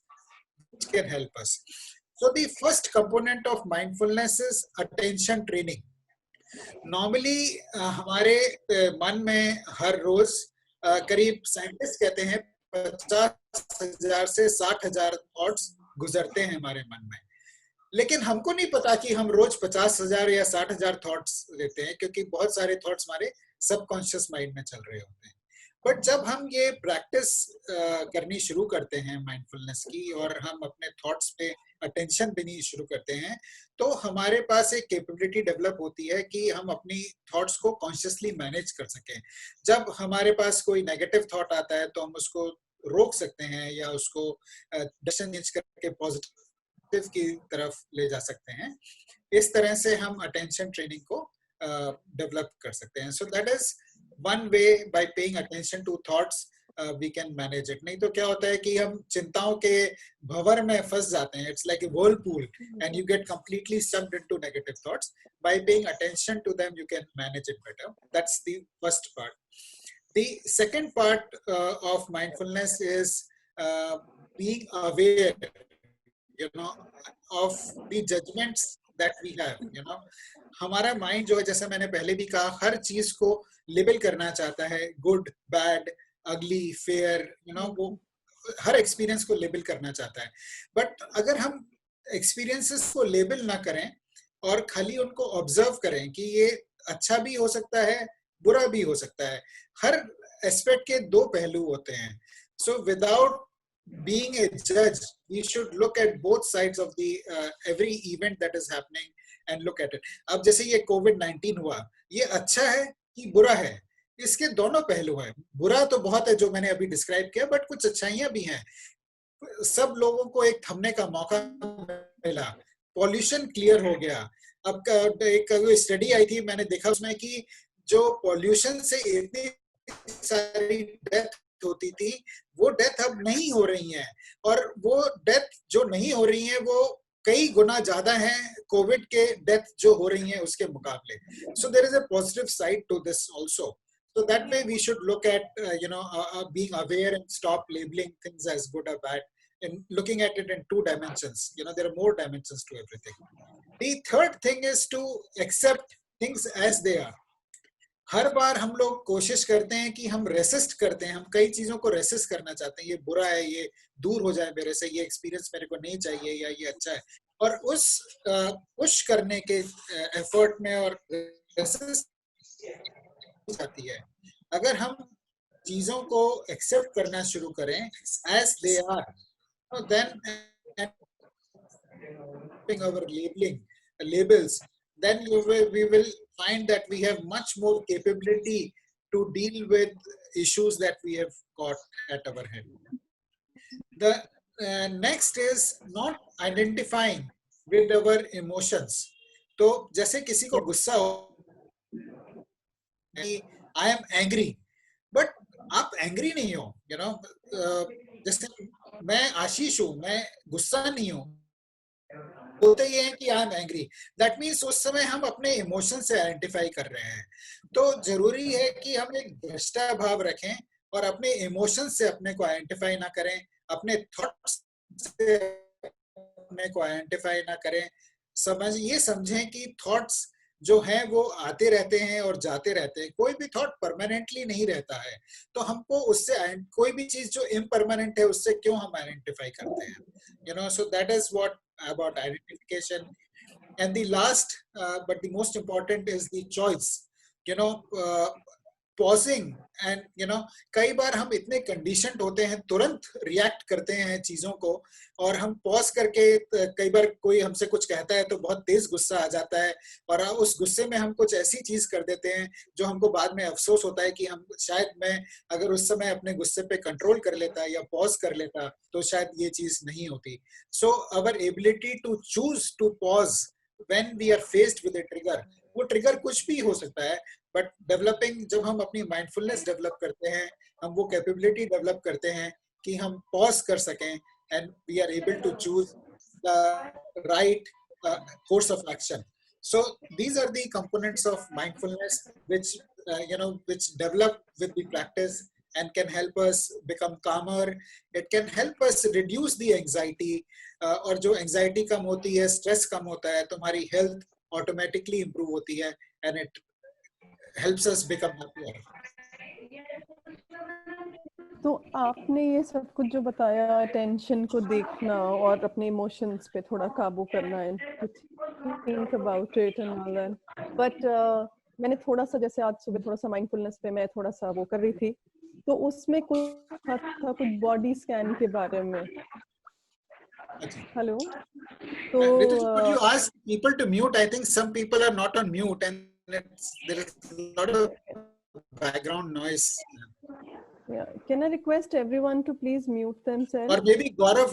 S2: which can help us. So the first component of mindfulness is attention training. Normally हमारे मन में हर रोज करीब scientist कहते हैं 50,000 से 60,000 thoughts गुजरते हैं हमारे मन में. लेकिन हमको नहीं पता कि हम रोज 50,000 या 60,000 थॉट्स लेते हैं, क्योंकि बहुत सारे थॉट्स हमारे सबकॉन्शियस माइंड में चल रहे होते हैं. बट जब हम ये प्रैक्टिस करनी शुरू करते हैं माइंडफुलनेस की, और हम अपने थॉट्स पे अटेंशन देनी शुरू करते हैं, तो हमारे पास एक कैपेबिलिटी डेवलप होती है कि हम अपनी थॉट्स को कॉन्शियसली मैनेज कर सकें. जब हमारे पास कोई नेगेटिव थॉट आता है तो हम उसको रोक सकते हैं, या उसको डायरेक्शन चेंज करके पॉजिटिव की तरफ ले जा सकते हैं. इस तरह से हम अटेंशन ट्रेनिंग को डेवलप कर सकते हैं. So that is one way, by paying attention to thoughts we can manage it. नहीं तो क्या होता है कि हम चिंताओं के भंवर में फंस जाते हैं. It's like a whirlpool and you get completely sucked into negative thoughts. By paying attention to them, you can manage it better. That's the first part. The second part of mindfulness is being aware, you know, of the judgments that we have. You know, हमारा mind जो है, जैसे मैंने पहले भी कहा, हर चीज को लेबल करना चाहता है, गुड, बैड, अगली, फेयर, यू नो, वो हर एक्सपीरियंस को लेबल करना चाहता है. बट अगर हम एक्सपीरियंसेस को लेबल ना करें और खाली उनको ऑब्जर्व करें कि ये अच्छा भी हो सकता है, बुरा भी हो सकता है, हर एस्पेक्ट के दो पहलू होते हैं. So without being a judge, we should look at both sides of the every event that is happening and look at it. अब जैसे ये COVID-19 हुआ, ये अच्छा है कि बुरा है? इसके दोनों पहलू हैं. बुरा तो बहुत है जो मैंने अभी डिस्क्राइब किया, बट कुछ अच्छाइयां भी हैं. सब लोगों को एक थमने का मौका मिला, पॉल्यूशन क्लियर हो गया. अब एक स्टडी आई थी, मैंने देखा उसमें कि जो पॉल्यूशन से इतनी सारी डेथ होती थी, वो डेथ अब नहीं हो रही हैं, और वो डेथ जो नहीं हो रही हैं वो कई गुना ज्यादा हैं कोविड के डेथ जो हो रही हैं उसके मुकाबले. So there is a positive side to this also. So that way we should look at being aware and stop labeling things as good or bad, and looking at it in two dimensions. You know, there are more dimensions to everything. The third thing is to accept things as they are. हर बार हम लोग कोशिश करते हैं कि हम resist करते हैं, हम कई चीजों को रेसिस्ट करना चाहते हैं. ये बुरा है, ये दूर हो जाए मेरे से, ये एक्सपीरियंस मेरे को नहीं चाहिए, या ये अच्छा है. और उस पुश करने के एफर्ट में और रेसिस्ट जाती है. अगर हम चीजों को एक्सेप्ट करना शुरू करें as they are, then our labels, then we will find that we have much more capability to deal with issues that we have got at our head. The next is not identifying with our emotions. तो जैसे किसी को गुस्सा हो, I am angry, but आप angry नहीं हो. You know, जैसे मैं आशीष हूँ, मैं गुस्सा नहीं हूँ, होते ये है कि I am angry. That means उस समय हम अपने इमोशन से आइडेंटिफाई कर रहे हैं. तो जरूरी है कि हम एक दृष्टा भाव रखें और अपने इमोशन से अपने को आइडेंटिफाई ना करें, अपने थॉट्स से अपने को आइडेंटिफाई ना करें. ये समझें कि थॉट्स जो हैं वो आते रहते हैं और जाते रहते हैं. कोई भी थॉट परमानेंटली नहीं रहता है, तो हमको उससे कोई भी चीज जो इम्परमानेंट है उससे क्यों हम आइडेंटिफाई करते हैं. You know, so that is what about identification. And the last but the most important is the choice. You know, pausing and you know, कई बार हम इतने कंडीशनड होते हैं, तुरंत रिएक्ट करते हैं चीजों को, और हम पॉज करके, कई बार कोई हमसे कुछ कहता है तो बहुत तेज गुस्सा आ जाता है, और उस गुस्से में हम कुछ ऐसी चीज कर देते हैं जो हमको बाद में अफसोस होता है कि हम शायद मैं अगर उस समय अपने गुस्से पे कंट्रोल कर लेता या पॉज कर लेता तो शायद ये चीज नहीं होती. So our ability to choose to pause when we are faced with a trigger, वो ट्रिगर कुछ भी हो सकता है, बट डेवलपिंग, जब हम अपनी माइंडफुलनेस डेवलप करते हैं, हम वो कैपेबिलिटी डेवलप करते हैं कि हम पॉज कर सकें and we are able to choose the right course of action. So these are the components of mindfulness which which develop with the practice and can help us become calmer. It can help us reduce the anxiety, और जो anxiety कम होती है, stress कम होता है, तुम्हारी health automatically improve होती है, and it helps us become happier.
S1: तो आपने ये सब कुछ जो बताया, टेंशन को देखना और अपने इमोशंस पे थोड़ा काबू करना, and think about it and all that, but मैंने थोड़ा सा, जैसे आज सुबह थोड़ा सा माइंडफुलनेस पे मैं थोड़ा सा वो कर रही थी, तो उसमें कुछ था कुछ बॉडी स्कैन के बारे में. हेलो, तो
S2: could you ask people to mute? I think some people are not on mute and there is a lot of background noise.
S1: Yeah, can I request everyone to please mute themselves?
S2: Or maybe Gaurav,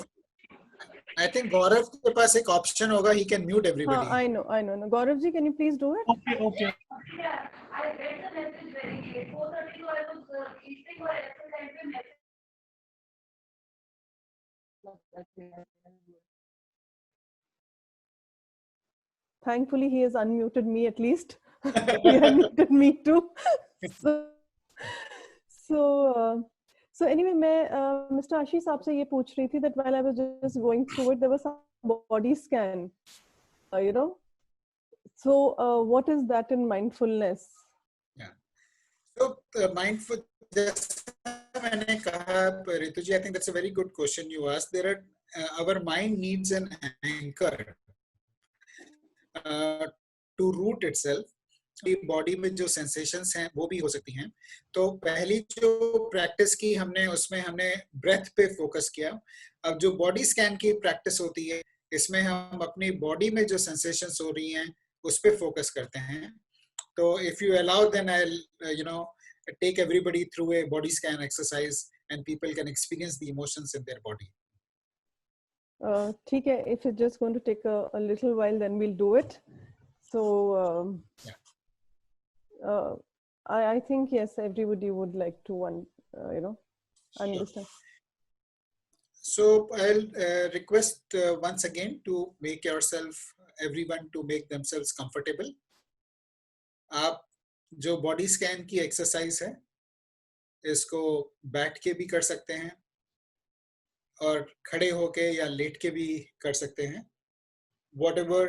S2: I think Gaurav के पास एक option होगा, he can mute everybody.
S1: I know. No, Gaurav ji, can you please do it?
S3: Okay.
S9: Yeah, I read the message very late. 4:32 I was eating or exercise message.
S1: Thankfully, he has unmuted me at least. He unmuted me too. So, so anyway, मैं Mr. Ashish साहब से ये पूछ रही थी that while I was just going through it, there was some body scan, you know. So what is that in mindfulness?
S2: Yeah. So mindful. मैंने कहा रितु जी, I think that's a very good question you asked. There are our mind needs an anchor to root itself. Body में जो sensations हैं वो भी हो सकती हैं. तो पहली जो प्रैक्टिस की हमने उसमें हमने ब्रेथ पे फोकस किया. अब जो बॉडी स्कैन की प्रैक्टिस होती है इसमें हम अपनी बॉडी में जो सेंसेशंस हो रही हैं उस पे फोकस करते हैं. तो if you allow then I you know take everybody through a body scan exercise and people can experience the emotions in their body.
S1: ठीक है, if it's just going to take a little while, then we'll do it. So
S2: Yeah.
S1: I think yes, everybody would like to you know, understand.
S2: So I'll request once again to make everyone to make themselves comfortable. आप जो body scan की exercise है इसको बैठ के भी कर सकते हैं और खड़े होके या लेट के भी कर सकते हैं. Whatever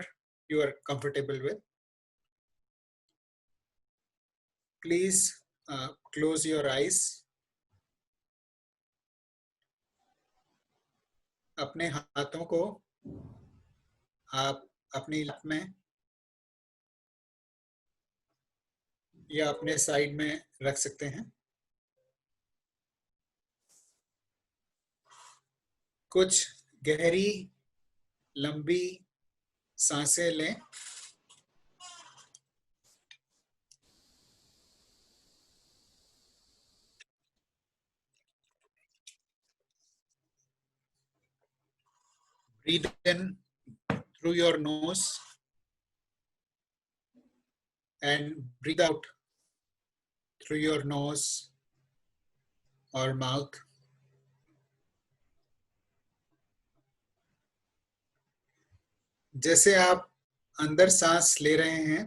S2: you are comfortable with. Please close your eyes. अपने हाथों को आप अपनी लप में या अपने साइड में रख सकते हैं. कुछ गहरी लंबी सांसें लें. Breathe in through your nose and breathe out through your nose or mouth. जैसे आप अंदर सांस ले रहे हैं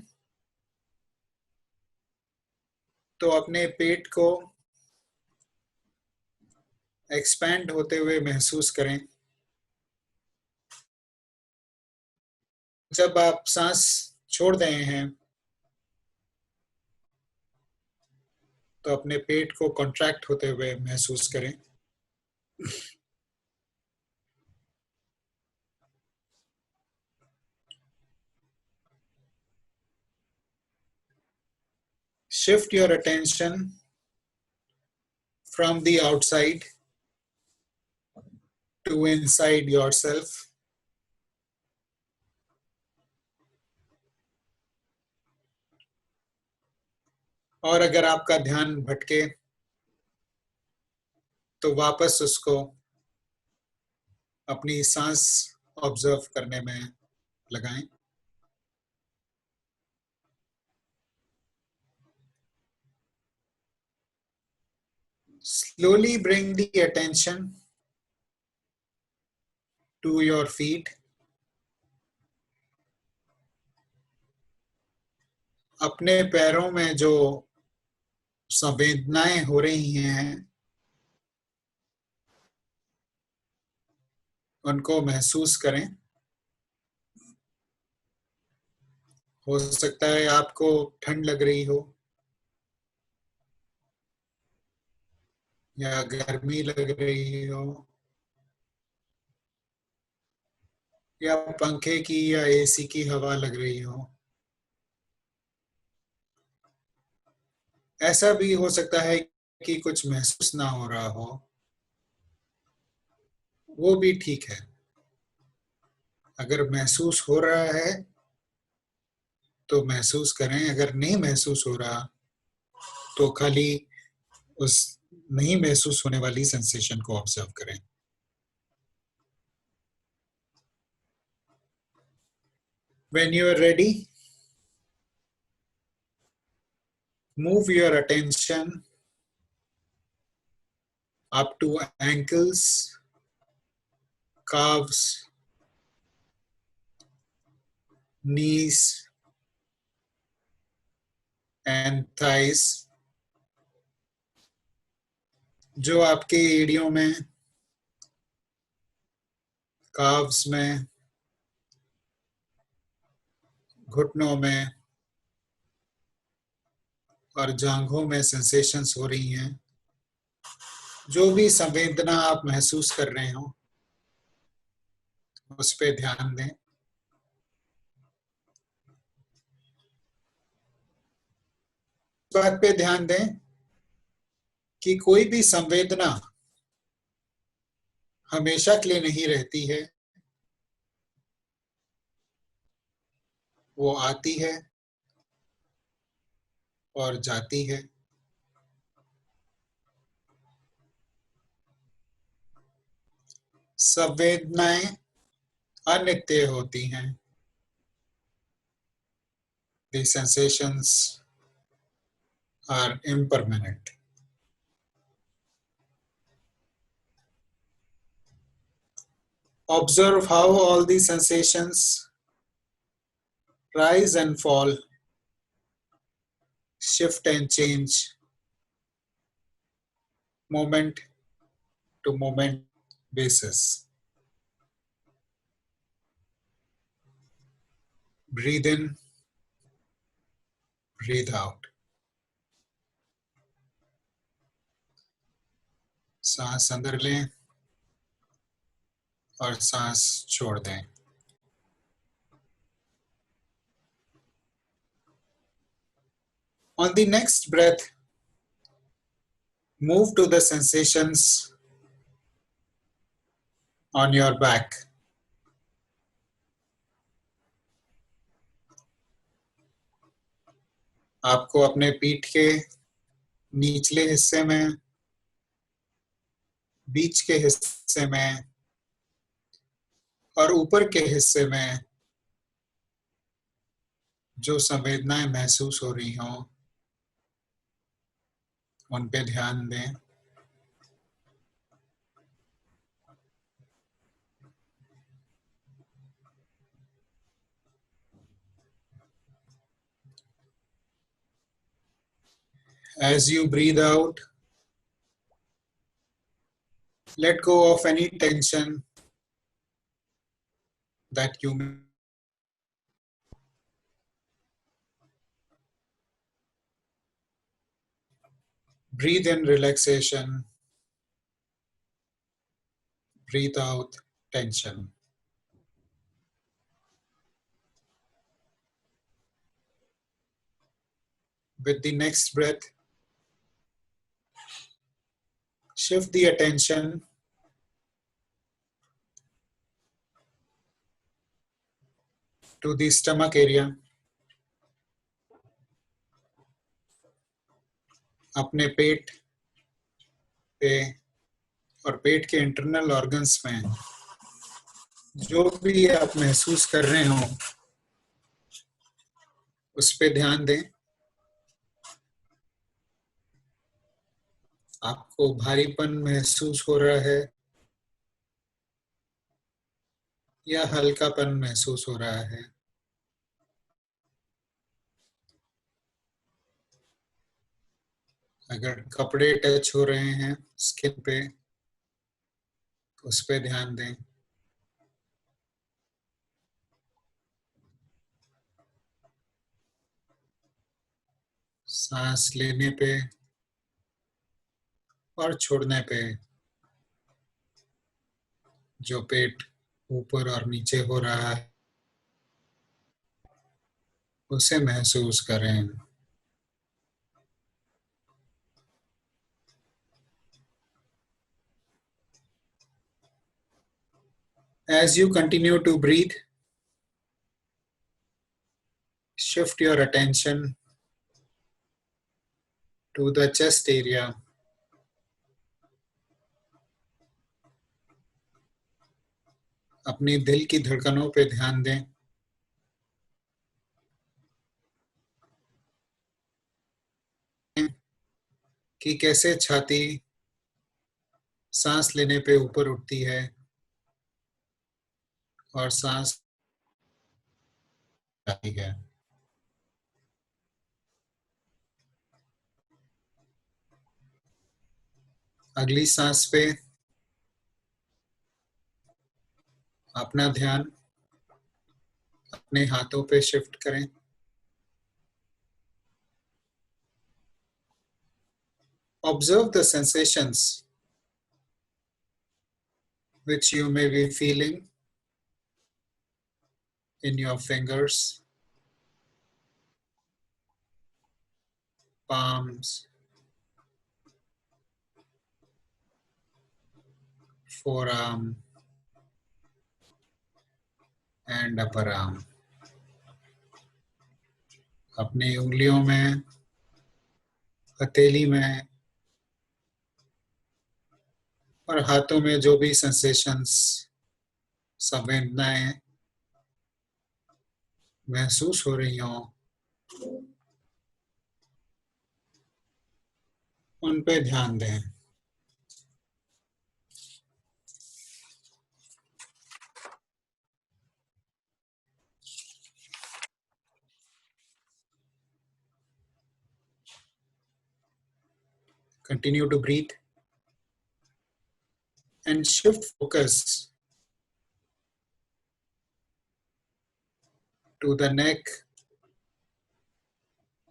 S2: तो अपने पेट को एक्सपैंड होते हुए महसूस करें. जब आप सांस छोड़ रहे हैं तो अपने पेट को कॉन्ट्रैक्ट होते हुए महसूस करें. Shift your attention from the outside to inside yourself. और अगर आपका ध्यान भटके तो वापस उसको अपनी सांस ऑब्जर्व करने में लगाएं. Slowly bring the attention to your feet. अपने पैरों में जो संवेदनाएं हो रही हैं उनको महसूस करें. हो सकता है आपको ठंड लग रही हो या गर्मी लग रही हो या पंखे की या एसी की हवा लग रही हो. ऐसा भी हो सकता है कि कुछ महसूस ना हो रहा हो. वो भी ठीक है. अगर महसूस हो रहा है तो महसूस करें. अगर नहीं महसूस हो रहा तो खाली उस नहीं महसूस होने वाली सेंसेशन को ऑब्जर्व करें. When you are ready, Move your attention up to ankles, calves, knees, and thighs. जो आपके एड़ियों में, calves में, घुटनों में और जांघों में सेंसेशंस हो रही हैं, जो भी संवेदना आप महसूस कर रहे हो उस पे ध्यान दें। इस बात पे ध्यान दें कि कोई भी संवेदना हमेशा के लिए नहीं रहती है, वो आती है और जाती है। संवेदनाएं अनित्य होती हैं। The sensations are impermanent. Observe how all these sensations rise and fall, shift and change, moment to moment basis. Breathe in, breathe out. सांस अंदर लें और सांस छोड़ दें। On the next breath, move to the sensations on your back. आपको अपने पीठ के निचले हिस्से में, बीच के हिस्से में और ऊपर के हिस्से में जो संवेदनाएं महसूस हो रही हों, उन पे ध्यान दें। As you breathe out, let go of any tension that you may. Breathe in relaxation, breathe out tension. With the next breath, shift the attention to the stomach area. अपने पेट पे और पेट के इंटरनल ऑर्गन्स में जो भी आप महसूस कर रहे हो उस पे ध्यान दें। आपको भारीपन महसूस हो रहा है या हल्कापन महसूस हो रहा है? अगर कपड़े टच हो रहे हैं स्किन पे, उस पे ध्यान दें। सांस लेने पे और छोड़ने पे जो पेट ऊपर और नीचे हो रहा है उसे महसूस करें। As you continue to breathe, shift your attention to the chest area. अपनी दिल की धड़कनों पे ध्यान दें। कि कैसे छाती सांस लेने पे ऊपर उठती है और सांस आती है। अगली सांस पे अपना ध्यान अपने हाथों पे शिफ्ट करें। Observe the sensations which you may be feeling in your fingers, palms, forearm and upper arm. अपनी उंगलियों में, हथेली में और हाथों में जो भी सेंसेशंस, संवेदनाएं महसूस हो रही हों, उन पे ध्यान दें। Continue to breathe and shift focus to the neck,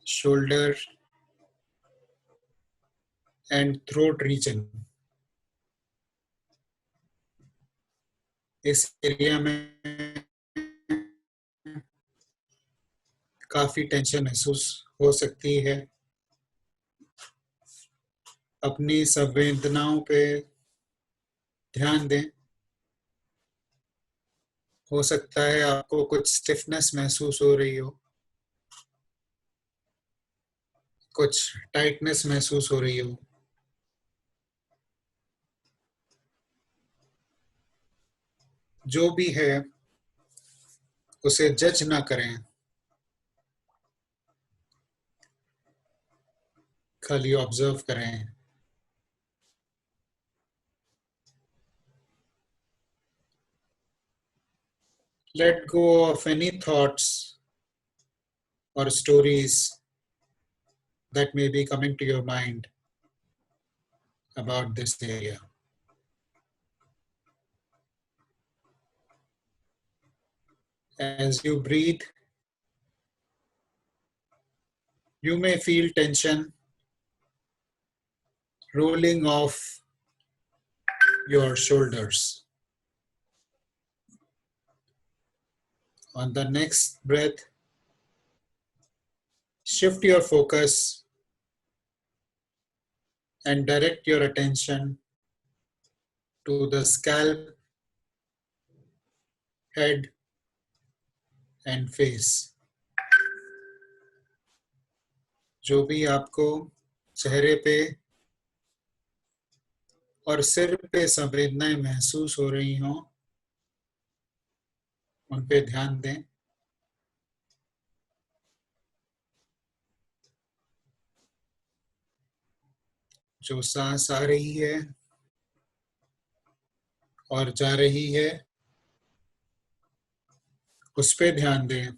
S2: shoulder and throat region. इस एरिया में काफी टेंशन महसूस हो सकती है। अपनी संवेदनाओं पे ध्यान दें। हो सकता है आपको कुछ स्टिफनेस महसूस हो रही हो, कुछ टाइटनेस महसूस हो रही हो। जो भी है उसे जज ना करें, खाली ऑब्जर्व करें। Let go of any thoughts or stories that may be coming to your mind about this area. As you breathe, you may feel tension rolling off your shoulders. On the next breath, shift your focus and direct your attention to the scalp, head, and face. जो भी आपको चेहरे पे और सिर पे संवेदनाएं महसूस हो रही हों, उन पे ध्यान दें। जो सांस आ रही है और जा रही है, उस पे ध्यान दें।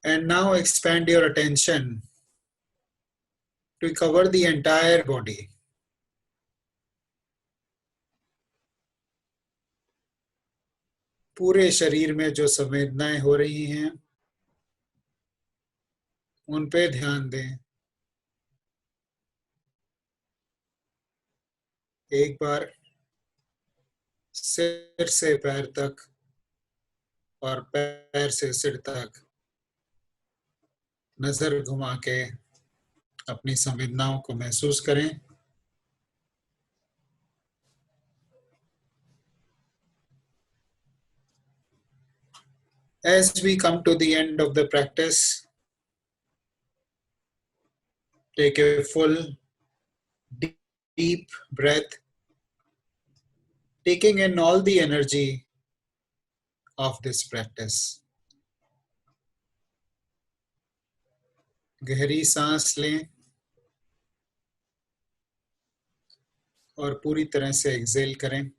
S2: And now expand your attention to cover the entire body. पूरे शरीर में जो संवेदनाएं हो रही हैं, उन पे ध्यान दें। एक बार सिर से पैर तक और पैर से सिर तक नजर घुमा के अपनी संवेदनाओं को महसूस करें। As we come to the end of the practice, take a full deep breath, taking in all the energy of this practice. गहरी सांस लें और पूरी तरह से एक्सेल करें।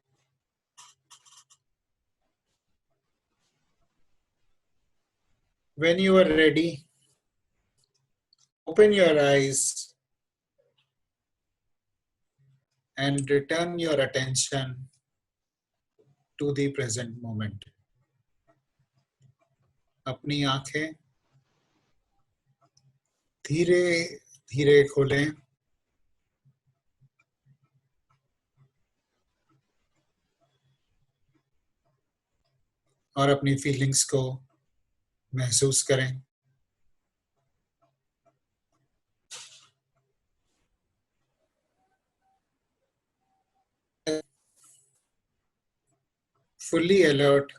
S2: When you are ready, open your eyes and return your attention to the present moment. अपनी आंखें धीरे धीरे खोलें और अपनी फीलिंग्स को महसूस करें। Fully alert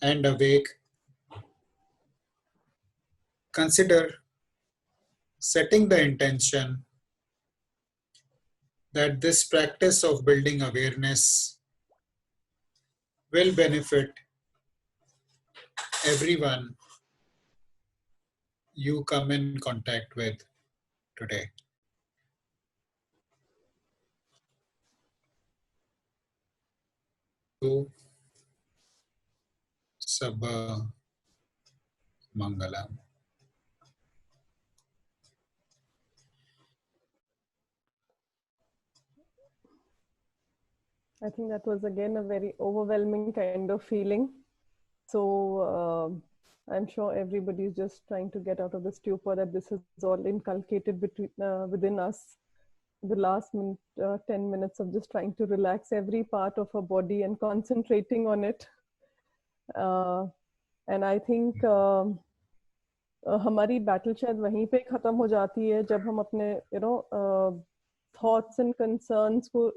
S2: and awake, consider setting the intention that this practice of building awareness will benefit everyone you come in contact with today. To Sabha Mangalam.
S1: I think that was again a very overwhelming kind of feeling. So I'm sure everybody is just trying to get out of the stupor that this is all inculcated within us. The last 10 minutes of just trying to relax every part of our body and concentrating on it. And I think हमारी battle शायद वहीं पे खत्म हो जाती है जब हम अपने thoughts and concerns को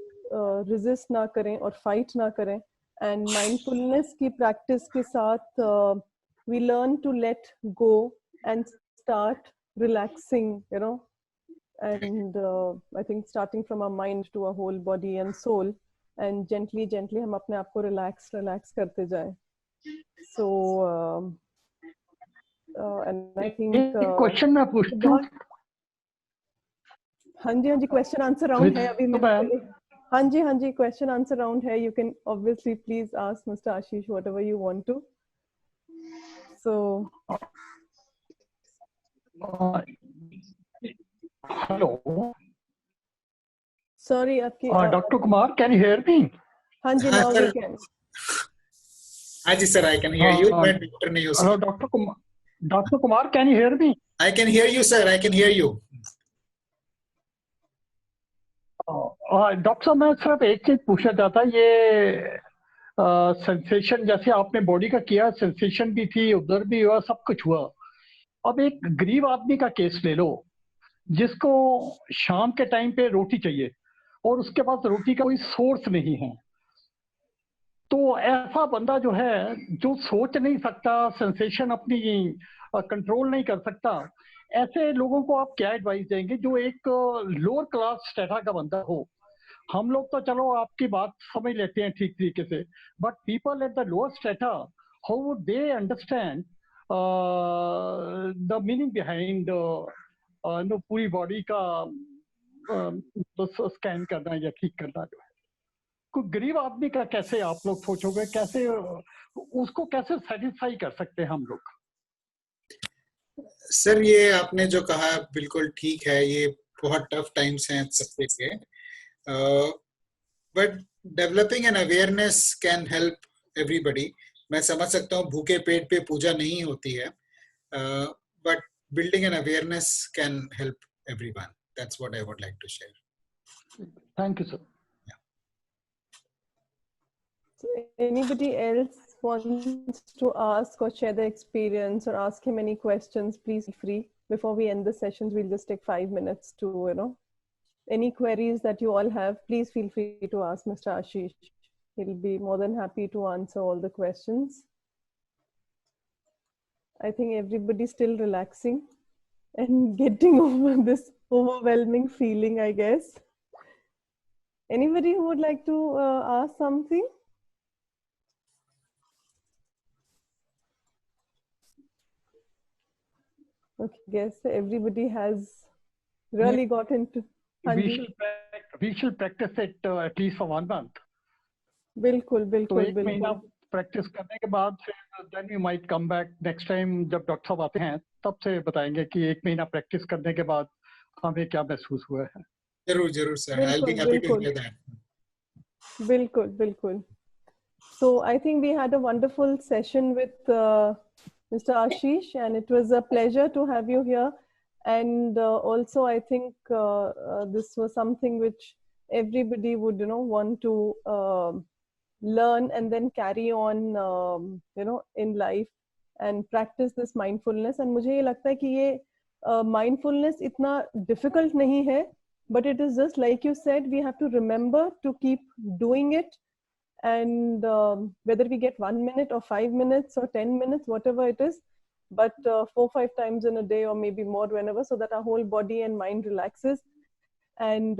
S1: resist ना करें और fight ना करें. And mindfulness की practice के साथ we learn to let go and start relaxing, and I think starting from our mind to our whole body and soul, and gently हम अपने आप को relax करते जाएं. So and I think
S3: question मैं पूछता हूँ।
S1: हाँ जी क्वेश्चन आंसर राउंड है अभी मैं हाँ जी क्वेश्चन आंसर राउंड है. You can obviously please ask Mr. Ashish whatever you want to. So
S3: hello.
S1: Sorry, आपकी
S3: Dr. Kumar, can you hear me?
S1: हाँ जी, now we can.
S2: हाँ जी sir, I can hear you. मैं doctor नहीं हूँ sir.
S3: Hello, Dr. Kumar, can you hear me?
S2: I can hear you sir, I can hear you.
S3: Doctor साहब, मैं सिर्फ एक चीज पूछना चाहता, ये सेंसेशन जैसे आपने बॉडी का किया, सेंसेशन भी थी, उधर भी हुआ, सब कुछ हुआ. अब एक गरीब आदमी का केस ले लो जिसको शाम के टाइम पे रोटी चाहिए और उसके पास रोटी का कोई सोर्स नहीं है. तो ऐसा बंदा जो है, जो सोच नहीं सकता, सेंसेशन अपनी कंट्रोल नहीं कर सकता, ऐसे लोगों को आप क्या एडवाइस देंगे जो एक लोअर क्लास स्टेटा का बंदा हो? हम लोग तो चलो आपकी बात समझ लेते हैं ठीक तरीके से, but people at the lower strata, how would they understand the meaning behind पूरी बॉडी का स्कैन करना या ठीक करना? जो है कोई गरीब आदमी का कैसे आप लोग सोचोगे, कैसे उसको कैसे सेटिस्फाई कर सकते हैं हम लोग?
S2: सर ये आपने जो कहा बिल्कुल ठीक है, ये बहुत टफ टाइम्स हैं सबके लिए, but developing an awareness can help everybody. मैं समझ सकता हूँ भूखे पेट पे पूजा नहीं होती है, but building an awareness can help everyone. That's what I would like to share.
S3: Thank you, sir.
S2: Yeah.
S1: So anybody else wants to ask or share their experience or ask him any questions, please feel free. Before we end the sessions, we'll just take 5 minutes to, any queries that you all have, please feel free to ask Mr. Ashish. He'll be more than happy to answer all the questions. I think everybody's still relaxing and getting over this overwhelming feeling, I guess. Anybody who would like to ask something? Okay, guess everybody has really got into. हाँ
S3: We
S1: जी,
S3: shall practice it at least for 1 month.
S1: बिल्कुल
S3: तो
S1: बिल्कुल
S3: 1 महीना
S1: बिल्कुल
S3: practice करने के बाद फिर then we might come back next time जब डॉक्टर साहब आते हैं तब से बताएंगे कि 1 महीना प्रैक्टिस करने के बाद हमें क्या महसूस हुआ है.
S2: जरूर जरूर सर, I'll be
S1: बिल्कुल
S2: happy to
S1: बिल्कुल
S2: hear that.
S1: बिल्कुल बिल्कुल. So I think we had a wonderful session with Mr. Ashish, and it was a pleasure to have you here. And also, I think this was something which everybody would, want to learn and then carry on, in life and practice this mindfulness. And मुझे ये लगता है कि ये mindfulness इतना difficult नहीं है, but it is just like you said, we have to remember to keep doing it. And whether we get 1 minute or 5 minutes or 10 minutes, whatever it is, but 4-5 times in a day or maybe more whenever, so that our whole body and mind relaxes. And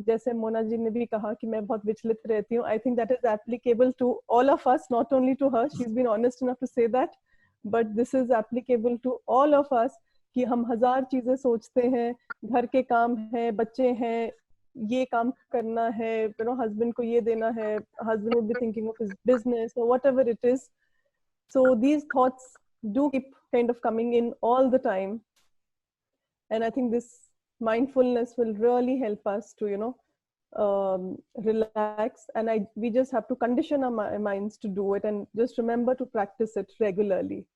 S1: जैसे मोना जी ने भी कहा कि मैं बहुत विचलित रहती हूँ, I think that is applicable to all of us, not only to her. She's been honest enough to say that, but this is applicable to all of us कि हम 1000 चीजें सोचते हैं, घर के काम है, बच्चे हैं, ये काम करना है, husband को ये देना है, husband would be thinking of his business or whatever it is. So these thoughts do keep kind of coming in all the time. And I think this mindfulness will really help us to, relax. And we just have to condition our minds to do it and just remember to practice it regularly.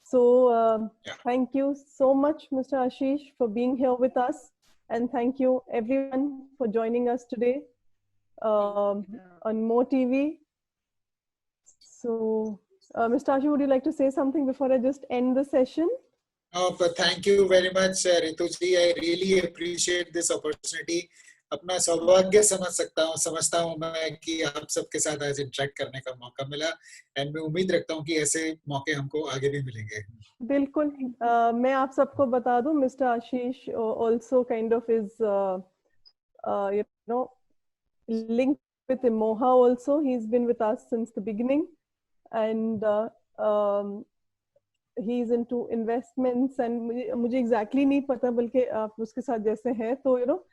S1: So thank you so much, Mr. Ashish, for being here with us. And thank you everyone for joining us today on More TV. So Mr. Ashish, would you like to say something before I just end the session?
S2: But thank you very much, Ritu ji. I really appreciate this opportunity. अपना सौभाग्य समझता हूँ मैं कि आप सबके साथ आज इंटरेक्ट करने का मौका मिला, एंड मैं उम्मीद रखता हूँ कि ऐसे मौके हमको आगे भी मिलेंगे.
S1: बिल्कुल. मैं आप सबको बता दूं, mister Ashish also kind of is linked with Emoha also. He's been with us since the beginning, and he's into investments, and मुझे exactly नहीं पता, बल्कि आप उसके साथ जैसे हैं तो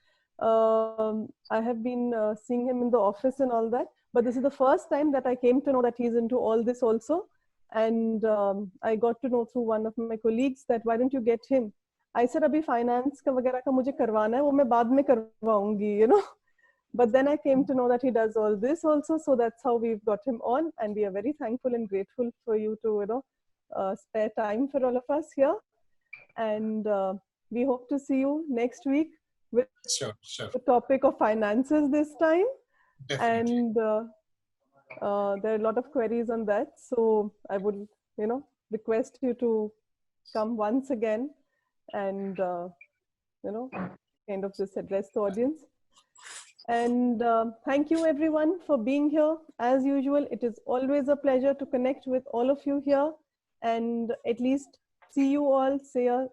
S1: I have been seeing him in the office and all that, but this is the first time that I came to know that he's into all this also. And I got to know through one of my colleagues that why don't you get him? I said अभी finance का वगैरह का मुझे करवाना है, वो मैं बाद में करवाऊंगी, But then I came to know that he does all this also, so that's how we've got him on, and we are very thankful and grateful for you to spare time for all of us here. And we hope to see you next week with
S2: Sure.
S1: the topic of finances this time.
S2: Definitely.
S1: And there are a lot of queries on that, so I would request you to come once again and kind of just address the audience. And thank you everyone for being here. As usual, it is always a pleasure to connect with all of you here and at least see you all, say a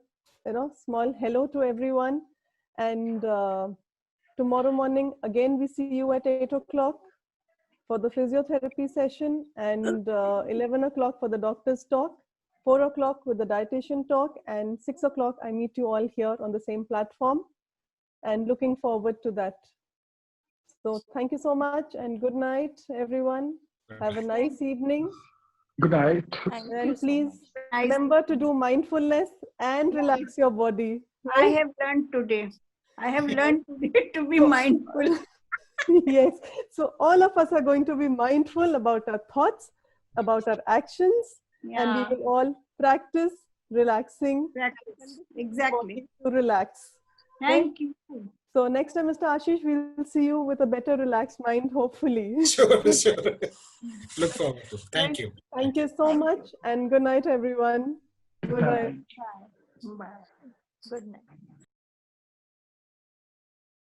S1: small hello to everyone. And tomorrow morning again we see you at 8 o'clock for the physiotherapy session, and 11 o'clock for the doctor's talk, 4 o'clock with the dietitian talk, and 6 o'clock I meet you all here on the same platform, and looking forward to that. So thank you so much, and good night everyone. Have a nice evening.
S3: Good night.
S1: And please remember to do mindfulness and relax your body.
S4: I have learned today. I have learned today to be mindful.
S1: Yes. So all of us are going to be mindful about our thoughts, about our actions, and we will all practice relaxing.
S4: Exactly.
S1: To relax.
S4: Thank you.
S1: So next time, Mr. Ashish, we'll see you with a better relaxed mind, hopefully.
S2: Sure. Look forward to it. Thank you.
S1: Thank you so much, and good night, everyone.
S4: Good night. Bye. Good night.